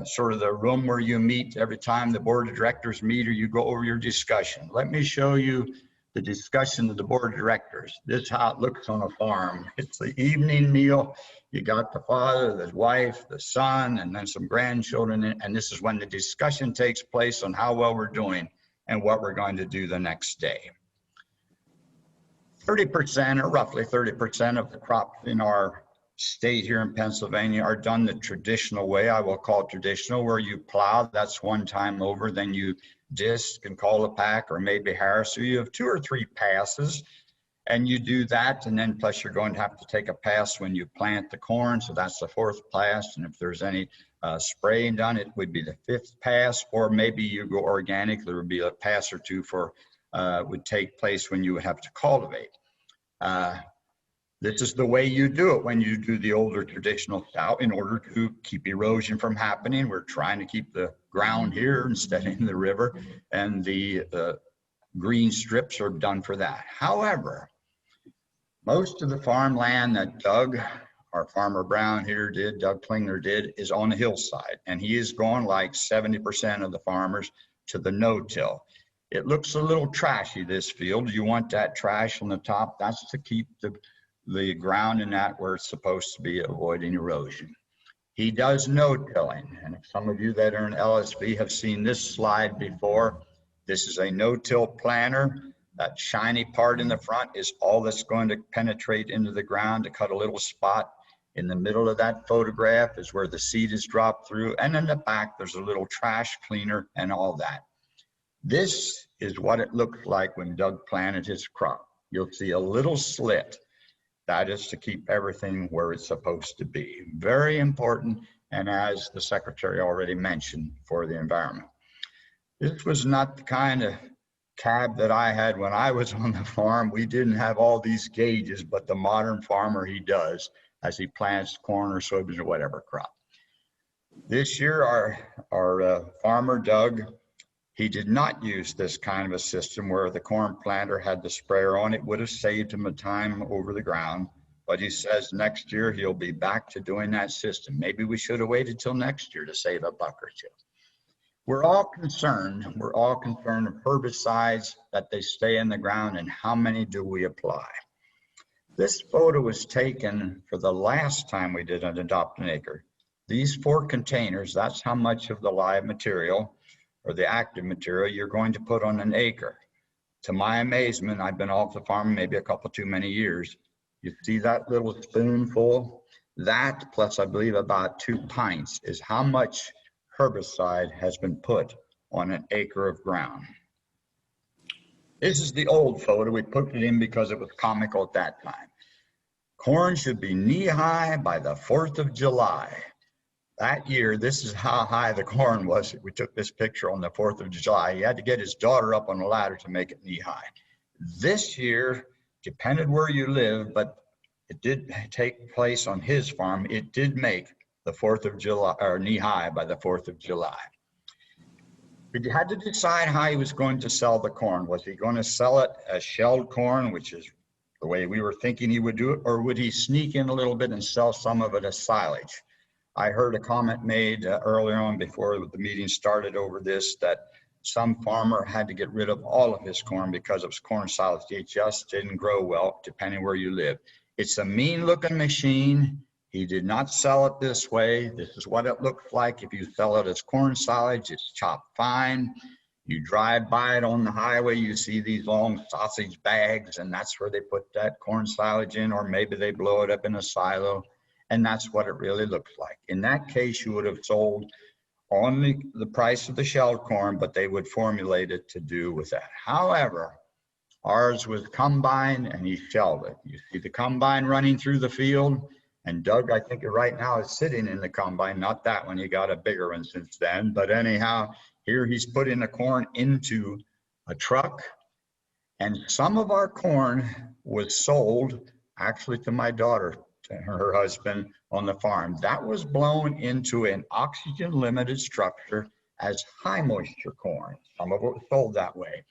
sort of the room where you meet every time the board of directors meet or you go over your discussion. Let me show you the discussion of the board of directors. This is how it looks on a farm. It's the evening meal. You got the father, the wife, the son, and then some grandchildren. And this is when the discussion takes place on how well we're doing and what we're going to do the next day. 30% or roughly 30% of the crops in our state here in Pennsylvania are done the traditional way. I will call it traditional, where you plow, that's one time over, then you disc and call a pack or maybe harrow. So you have 2 or 3 passes and you do that. And then plus you're going to have to take a pass when you plant the corn. So that's the 4th pass. And if there's any spraying done, it would be the 5th pass, or maybe you go organic. There would be a pass or 2 for would take place when you would have to cultivate. This is the way you do it when you do the older traditional style in order to keep erosion from happening. We're trying to keep the ground here instead of in the river, and the green strips are done for that. However, most of the farmland that Doug, our Farmer Brown here did, Doug Klingler did, is on the hillside, and he is going like 70% of the farmers to the no-till. It looks a little trashy, this field. You want that trash on the top. That's to keep the ground in that where it's supposed to be, avoiding erosion. He does no-tilling, and if some of you that are in LSV have seen this slide before, this is a no-till planter. That shiny part in the front is all that's going to penetrate into the ground to cut a little spot. In the middle of that photograph is where the seed is dropped through, and in the back there's a little trash cleaner and all that. This is what it looked like when Doug planted his crop. You'll see a little slit. That is to keep everything where it's supposed to be. Very important, and as the secretary already mentioned, for the environment. This was not the kind of cab that I had when I was on the farm. We didn't have all these gauges, but the modern farmer, he does as he plants corn or soybeans or whatever crop. This year, our farmer, Doug, he did not use this kind of a system where the corn planter had the sprayer on. It would have saved him a time over the ground. But he says next year he'll be back to doing that system. Maybe we should have waited till next year to save a buck or two. We're all concerned of herbicides, that they stay in the ground, and how many do we apply. This photo was taken for the last time we did an Adopt an Acre. These 4 containers, that's how much of the live material or the active material you're going to put on an acre. To my amazement, I've been off the farm maybe a couple too many years. You see that little spoonful? That plus I believe about 2 pints is how much herbicide has been put on an acre of ground. This is the old photo. We put it in because it was comical at that time. Corn should be knee-high by the 4th of July. That year, this is how high the corn was. We took this picture on the 4th of July. He had to get his daughter up on a ladder to make it knee-high. This year, depended where you live, but it did take place on his farm. It did make the 4th of July, or knee-high by the 4th of July. We had to decide how he was going to sell the corn. Was he going to sell it as shelled corn, which is the way we were thinking he would do it, or would he sneak in a little bit and sell some of it as silage? I heard a comment made earlier on before the meeting started over this, that some farmer had to get rid of all of his corn because of corn silage. It just didn't grow well, depending where you live. It's a mean looking machine. He did not sell it this way. This is what it looks like if you sell it as corn silage. It's chopped fine. You drive by it on the highway, you see these long sausage bags, and that's where they put that corn silage in, or maybe they blow it up in a silo. And that's what it really looks like. In that case, you would have sold only the price of the shelled corn, but they would formulate it to do with that. However, ours was combine, and he shelled it. You see the combine running through the field, and Doug, I think right now, is sitting in the combine, not that one. He got a bigger one since then. But anyhow, here he's putting the corn into a truck, and some of our corn was sold actually to my daughter, her husband, on the farm. That was blown into an oxygen limited structure as high moisture corn. Some of it was sold that way.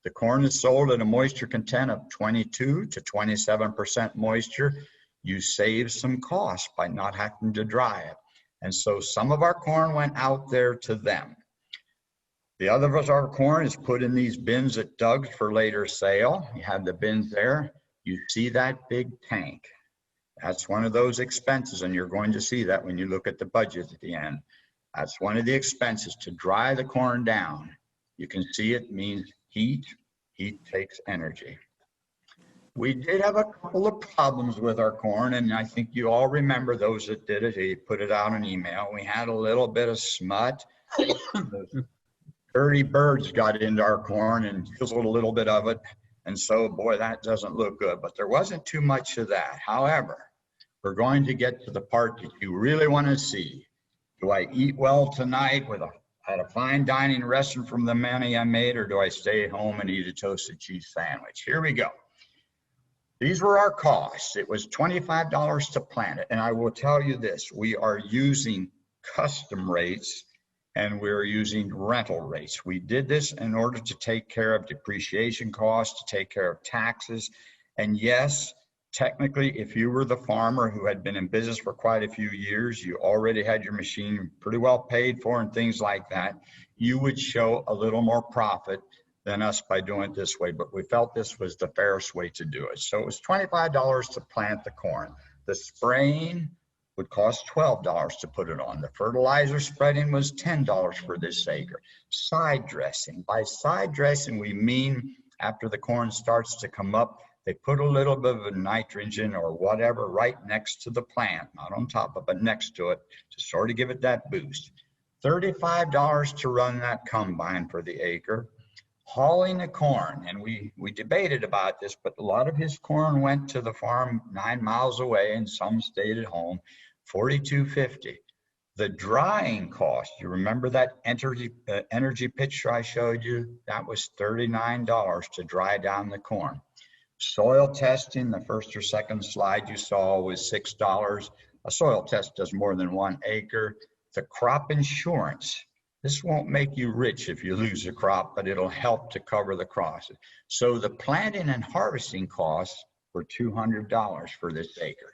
The corn is sold at a moisture content of 22 to 27% moisture. You save some cost by not having to dry it. And so some of our corn went out there to them. The other of our corn is put in these bins at Doug's for later sale. You have the bins there. You see that big tank. That's one of those expenses, and you're going to see that when you look at the budget at the end. That's one of the expenses, to dry the corn down. You can see it means heat. Heat takes energy. We did have a couple of problems with our corn, and I think you all remember those that did it. He put it out on email. We had a little bit of smut. Dirty birds got into our corn and fizzled a little bit of it. And so, boy, that doesn't look good, but there wasn't too much of that. However, we're going to get to the part that you really want to see. Do I eat well tonight at a fine dining restaurant from the money I made, or do I stay at home and eat a toasted cheese sandwich? Here we go. These were our costs. It was $25 to plant it. And I will tell you this, we are using custom rates and we're using rental rates. We did this in order to take care of depreciation costs, to take care of taxes. And yes, technically, if you were the farmer who had been in business for quite a few years, you already had your machine pretty well paid for and things like that, you would show a little more profit than us by doing it this way. But we felt this was the fairest way to do it. So it was $25 to plant the corn. The spraying would cost $12 to put it on. The fertilizer spreading was $10 for this acre. Side dressing. By side dressing, we mean after the corn starts to come up, they put a little bit of nitrogen or whatever right next to the plant, not on top of it, but next to it, to sort of give it that boost. $35 to run that combine for the acre. hauling the corn. And we debated about this, but a lot of his corn went to the farm 9 miles away and some stayed at home, $42.50. The drying cost, you remember that energy picture I showed you? That was $39 to dry down the corn. Soil testing, the first or second slide you saw, was $6. A soil test does more than 1 acre. The crop insurance, this won't make you rich if you lose a crop, but it'll help to cover the costs. So the planting and harvesting costs were $200 for this acre.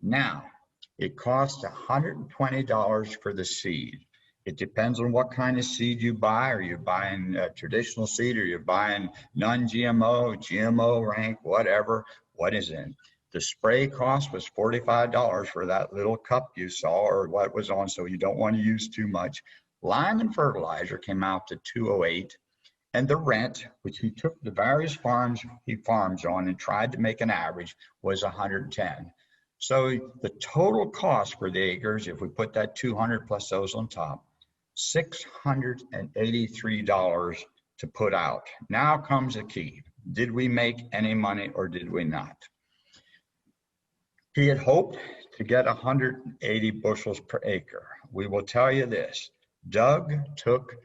Now, it costs $120 for the seed. It depends on what kind of seed you buy. Are you buying traditional seed, or you're buying non-GMO, GMO rank, whatever, what is in. The spray cost was $45 for that little cup you saw, or what was on, so you don't want to use too much. Lime and fertilizer came out to $208, and the rent, which he took the various farms he farms on and tried to make an average, was $110. So the total cost for the acres, if we put that 200 plus those on top, $683 to put out. Now comes the key. Did we make any money or did we not? He had hoped to get 180 bushels per acre. We will tell you this, Doug took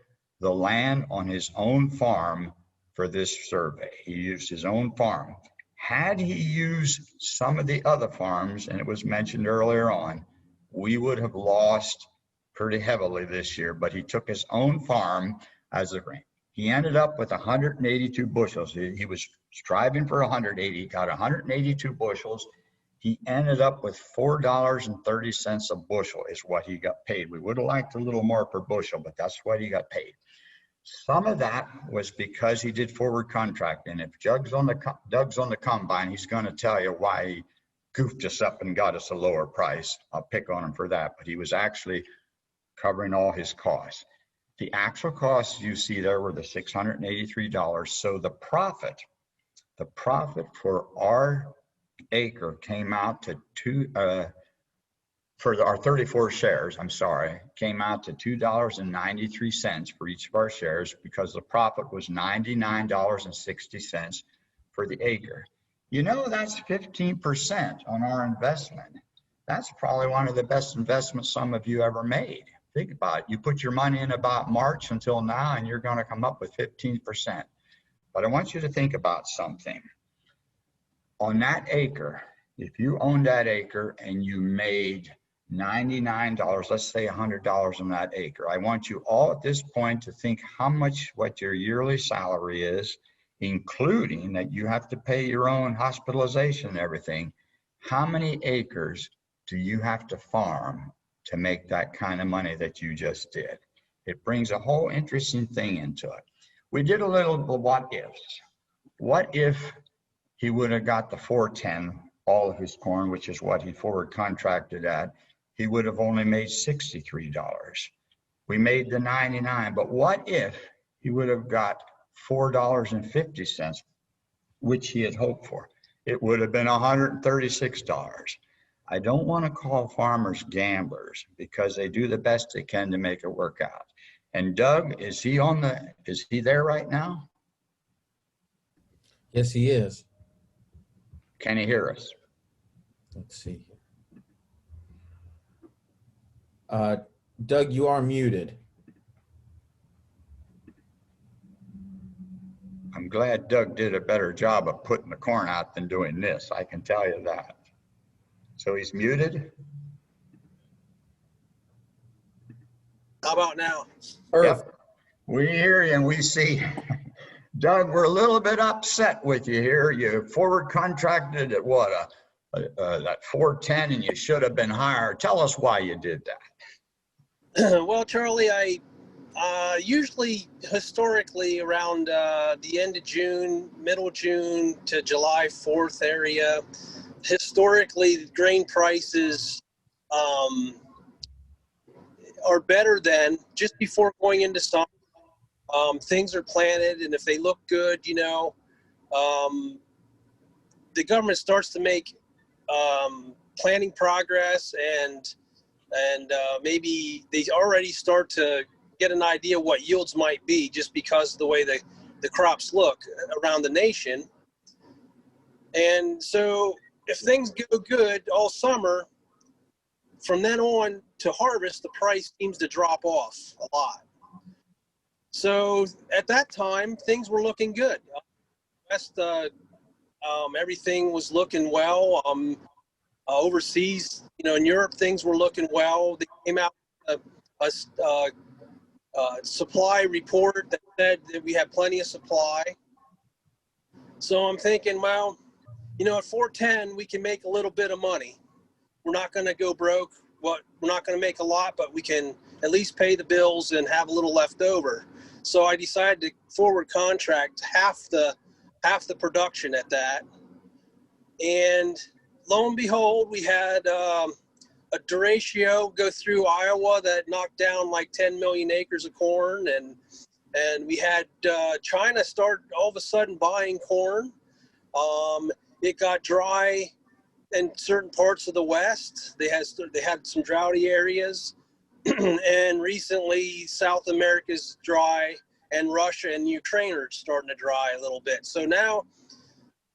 the land on his own farm for this survey. He used his own farm. Had he used some of the other farms, and it was mentioned earlier on, we would have lost pretty heavily this year, but he took his own farm as a range. He ended up with 182 bushels. He was striving for 180, got 182 bushels. He ended up with $4.30 a bushel is what he got paid. We would have liked a little more per bushel, but that's what he got paid. Some of that was because he did forward contracting. If Doug's on the combine, he's going to tell you why he goofed us up and got us a lower price. I'll pick on him for that, but he was actually covering all his costs. The actual costs you see there were the $683. So the profit for our acre came out to for our 34 shares, came out to $2.93 for each of our shares, because the profit was $99.60 for the acre. You know, that's 15% on our investment. That's probably one of the best investments some of you ever made. Think about it. You put your money in about March until now, and you're going to come up with 15%. But I want you to think about something. On that acre, if you owned that acre and you made $99, let's say $100 on that acre, I want you all at this point to think how much, what your yearly salary is, including that you have to pay your own hospitalization and everything. How many acres do you have to farm to make that kind of money that you just did? It brings a whole interesting thing into it. We did a little what ifs. What if he would have got the 410, all of his corn, which is what he forward contracted at? He would have only made $63. We made the 99, but what if he would have got $4.50, which he had hoped for? It would have been $136. I don't want to call farmers gamblers, because they do the best they can to make it work out. And Doug, is he there right now? Yes, he is. Can he hear us? Let's see. Doug, you are muted. I'm glad Doug did a better job of putting the corn out than doing this. I can tell you that. So he's muted. How about now? Perfect. Yep. We hear you and we see. Doug, we're a little bit upset with you here. You forward contracted at what, that 410, and you should have been higher. Tell us why you did that. Well, Charlie, I usually historically around the end of June, middle June to July 4th area, historically grain prices are better than just before going into summer. Things are planted, and if they look good, you know, the government starts to make planning progress, and maybe they already start to get an idea what yields might be, just because of the way the the crops look around the nation. And so if things go good all summer, from then on to harvest, the price seems to drop off a lot. So at that time, things were looking good. West, everything was looking well. Overseas, in Europe, things were looking well. They came out with a supply report that said that we had plenty of supply. So I'm thinking, well, at 410, we can make a little bit of money. We're not going to go broke. We're not going to make a lot, but we can at least pay the bills and have a little left over. So I decided to forward contract half the production at that. And lo and behold, we had a derecho go through Iowa that knocked down like 10 million acres of corn. And we had China start all of a sudden buying corn. It got dry in certain parts of the West. They had some droughty areas. And recently South America's dry, and Russia and Ukraine are starting to dry a little bit. So now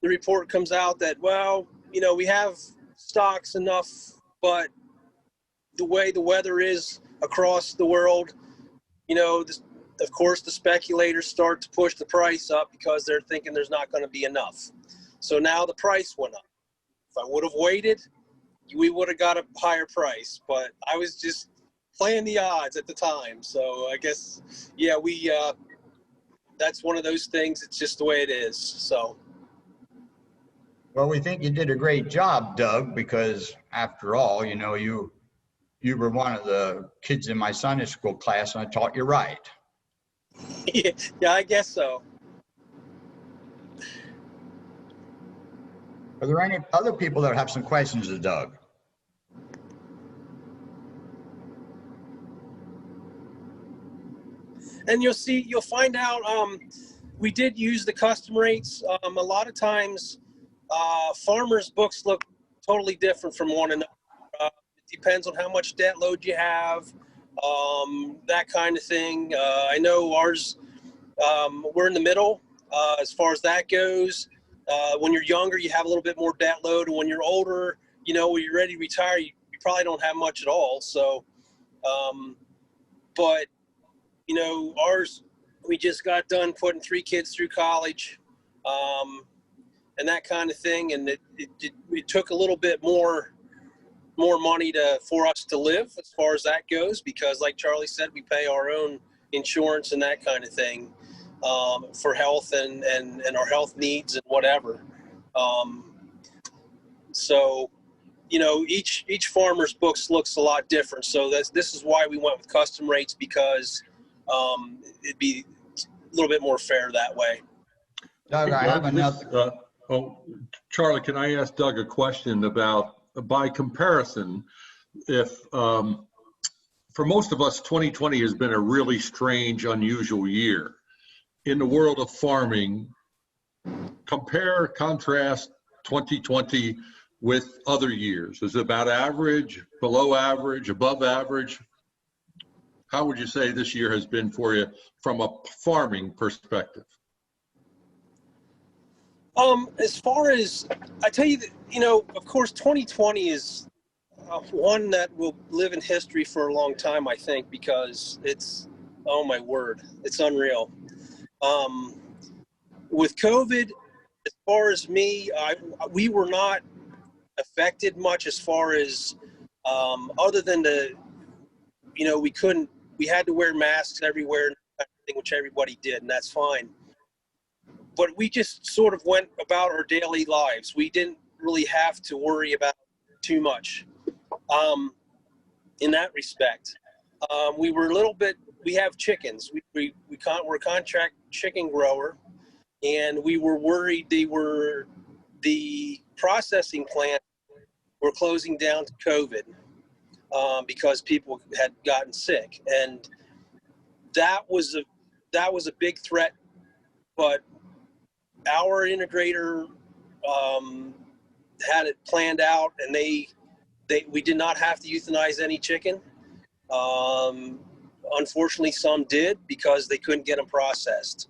the report comes out that, well, we have stocks enough, but the way the weather is across the world, of course the speculators start to push the price up because they're thinking there's not going to be enough. So now the price went up. If I would have waited, we would have got a higher price, but I was just playing the odds at the time. So I guess, yeah, that's one of those things. It's just the way it is. So. Well, we think you did a great job, Doug, because after all, you were one of the kids in my Sunday school class, and I taught you right. Yeah, I guess so. Are there any other people that have some questions of Doug? And you'll find out, we did use the custom rates. A lot of times, farmers' books look totally different from one another. It depends on how much debt load you have, that kind of thing. I know ours, we're in the middle as far as that goes. When you're younger, you have a little bit more debt load, and when you're older, when you're ready to retire, you probably don't have much at all. So, but ours, we just got done putting 3 kids through college, and that kind of thing. And it took a little bit more money for us to live as far as that goes, because like Charlie said, we pay our own insurance and that kind of thing, for health and our health needs and whatever. So, each farmer's books looks a lot different. So this is why we went with custom rates, because it'd be a little bit more fair that way. Doug, I have another. Charlie, can I ask Doug a question about, by comparison, if for most of us, 2020 has been a really strange, unusual year. In the world of farming, contrast 2020 with other years. Is it about average, below average, above average? How would you say this year has been for you from a farming perspective? As far as, I tell you that, of course, 2020 is one that will live in history for a long time, I think, because it's, oh my word, it's unreal. With COVID, as far as me, we were not affected much as far as, other than we had to wear masks everywhere, which everybody did, and that's fine. But we just sort of went about our daily lives. We didn't really have to worry about too much in that respect. We were a little bit, we have chickens. We're a contract chicken grower, and we were worried the processing plant were closing down to COVID because people had gotten sick. And that was a big threat, but our integrator had it planned out, and we did not have to euthanize any chicken. Unfortunately, some did because they couldn't get them processed.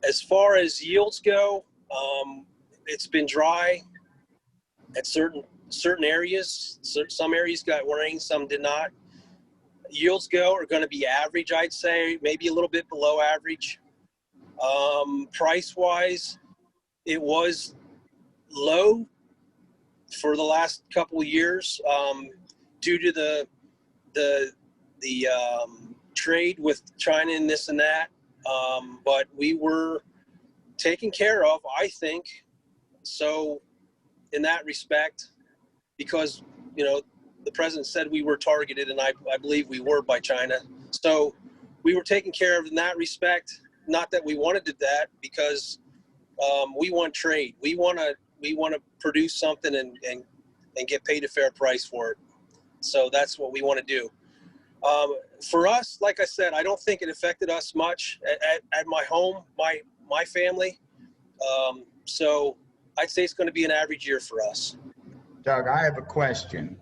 As far as yields go, it's been dry at certain areas. Some areas got rain, some did not. Yields are going to be average, I'd say, maybe a little bit below average. Price wise, it was low for the last couple of years due to the trade with China and this and that. But we were taken care of, I think, so in that respect, because, you know, the president said we were targeted, and I believe we were by China. So we were taken care of in that respect. Not that we wanted that, because we want trade. We want to produce something and get paid a fair price for it. So that's what we want to do. For us, like I said, I don't think it affected us much at my home, my family. So I'd say it's going to be an average year for us. Doug, I have a question.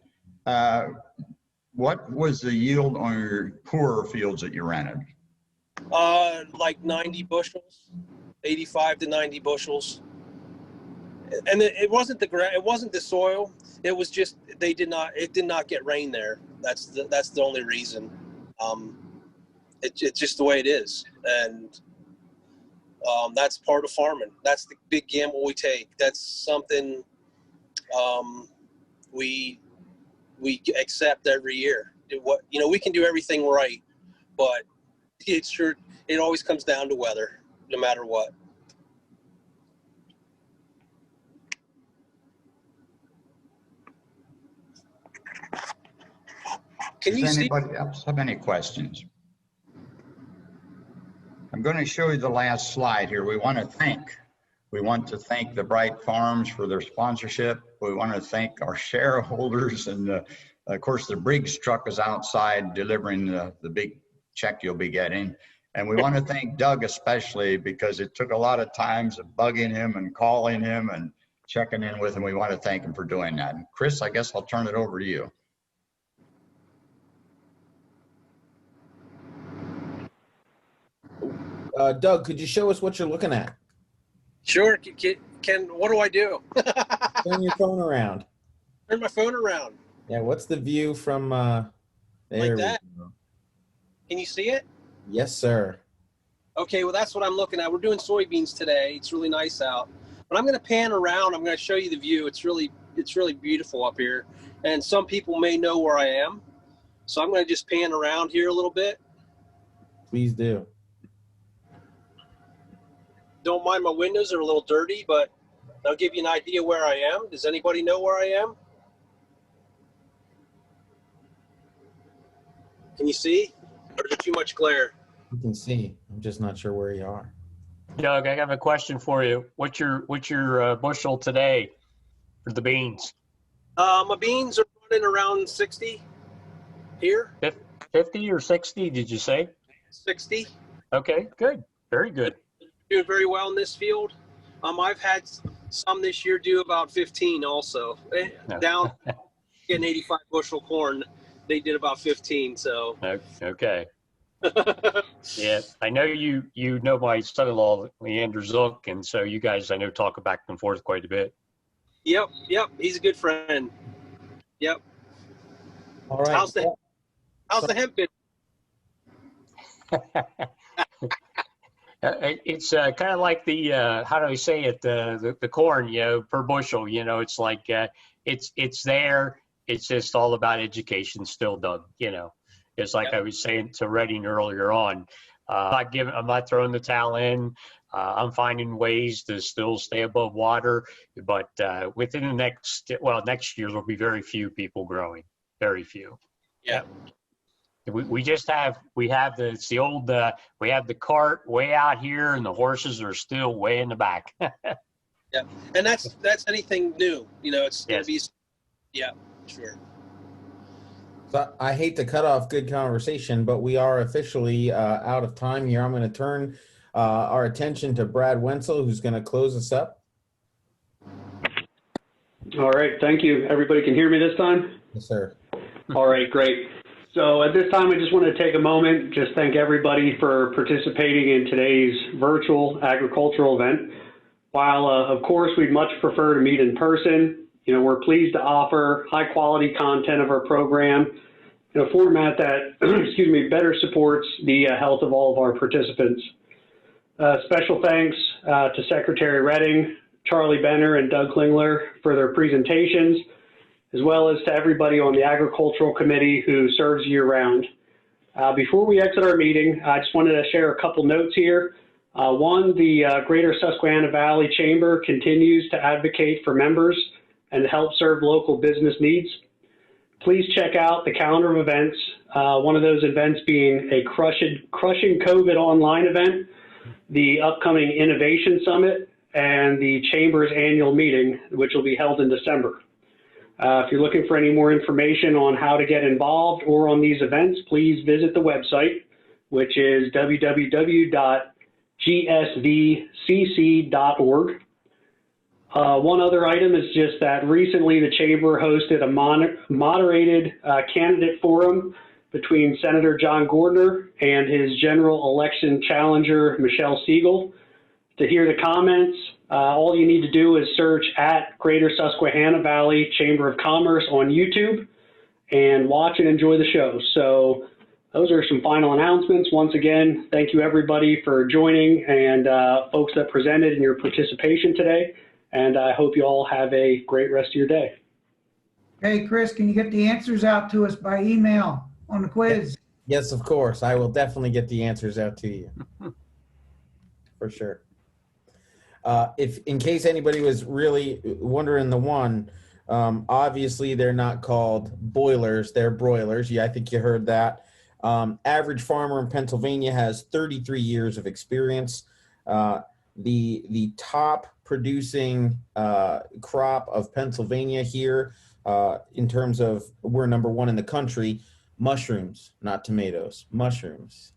What was the yield on your poorer fields that you rented? Like 90 bushels, 85 to 90 bushels. And it wasn't the ground, it wasn't the soil. It was just it did not get rain there. That's the only reason. It's just the way it is, and that's part of farming. That's the big gamble we take. That's something we accept every year. We can do everything right, but it always comes down to weather, no matter what. Can you Does see? anybody else have any questions? I'm going to show you the last slide here. We want to thank the Bright Farms for their sponsorship. We want to thank our shareholders, and of course the Briggs truck is outside delivering the big check you'll be getting. And we want to thank Doug especially, because it took a lot of times of bugging him and calling him and checking in with him. We want to thank him for doing that. And Chris, I guess I'll turn it over to you. Doug, could you show us what you're looking at? Sure. What do I do? Turn your phone around. Turn my phone around. Yeah, what's the view from there? Like that? Can you see it? Yes, sir. Okay, well, that's what I'm looking at. We're doing soybeans today. It's really nice out. But I'm going to pan around. I'm going to show you the view. It's really beautiful up here. And some people may know where I am. So I'm going to just pan around here a little bit. Please do. Don't mind my windows, they're a little dirty, but I'll give you an idea where I am. Does anybody know where I am? Can you see? Or is there too much glare? You can see. I'm just not sure where you are. Doug, I have a question for you. What's your bushel today for the beans? My beans are running around 60 here. 50 or 60, did you say? 60. Okay, good. Very good. Doing very well in this field. I've had some this year do about 15 also. Down getting 85 bushel corn, they did about 15. So okay. Yeah, I know you know my son-in-law Leander Zook, and so you guys I know talk back and forth quite a bit. Yep, he's a good friend. Yep. All right. How's the hemp been? It's kind of like the how do I say it, the corn, per bushel, it's like it's there. It's just all about education still, Doug. It's like I was saying to Redding earlier on. I'm not throwing the towel in. I'm finding ways to still stay above water, but within the next year there'll be very few people growing, very few. Yeah. We have the cart way out here and the horses are still way in the back. Yeah, and that's anything new. It's going to be, yeah, sure. So I hate to cut off good conversation, but we are officially out of time here. I'm going to turn our attention to Brad Wenzel, who's going to close us up. All right, thank you. Everybody can hear me this time? Yes, sir. All right, great. So at this time, I just want to take a moment, just thank everybody for participating in today's virtual agricultural event. While, of course, we'd much prefer to meet in person, we're pleased to offer high quality content of our program in a format that, better supports the health of all of our participants. Special thanks to Secretary Redding, Charlie Benner, and Doug Klingler for their presentations, as well as to everybody on the Agricultural Committee who serves year-round. Before we exit our meeting, I just wanted to share a couple notes here. One, the Greater Susquehanna Valley Chamber continues to advocate for members and help serve local business needs. Please check out the calendar of events, one of those events being a Crushing COVID online event, the upcoming Innovation Summit, and the Chamber's annual meeting, which will be held in December. If you're looking for any more information on how to get involved or on these events, please visit the website, which is www.gsvcc.org. One other item is just that recently the Chamber hosted a moderated candidate forum between Senator John Gordner and his general election challenger, Michelle Siegel. To hear the comments, all you need to do is search at Greater Susquehanna Valley Chamber of Commerce on YouTube and watch and enjoy the show. So those are some final announcements. Once again, thank you everybody for joining and folks that presented and your participation today. And I hope you all have a great rest of your day. Hey, Chris, can you get the answers out to us by email on the quiz? Yes, of course. I will definitely get the answers out to you. For sure. If in case anybody was really wondering the one, obviously they're not called boilers, they're broilers. Yeah, I think you heard that. Average farmer in Pennsylvania has 33 years of experience. The top producing crop of Pennsylvania here, in terms of we're #1 in the country, mushrooms, not tomatoes, mushrooms.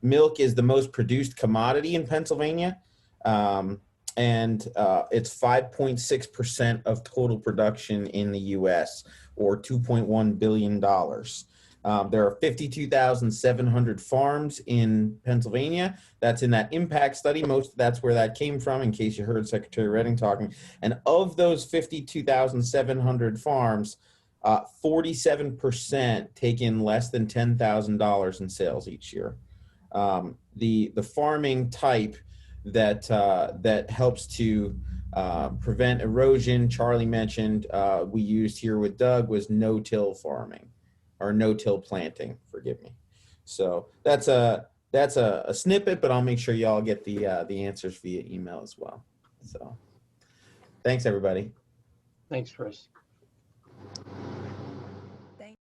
Milk is the most produced commodity in Pennsylvania, and it's 5.6% of total production in the U.S., or $2.1 billion. There are 52,700 farms in Pennsylvania. That's in that impact study. That's where that came from, in case you heard Secretary Redding talking. And of those 52,700 farms, 47% take in less than $10,000 in sales each year. The farming type that helps to prevent erosion, Charlie mentioned, we used here with Doug, was no-till farming, or no-till planting, forgive me. So that's a snippet, but I'll make sure y'all get the answers via email as well. So thanks, everybody. Thanks, Chris.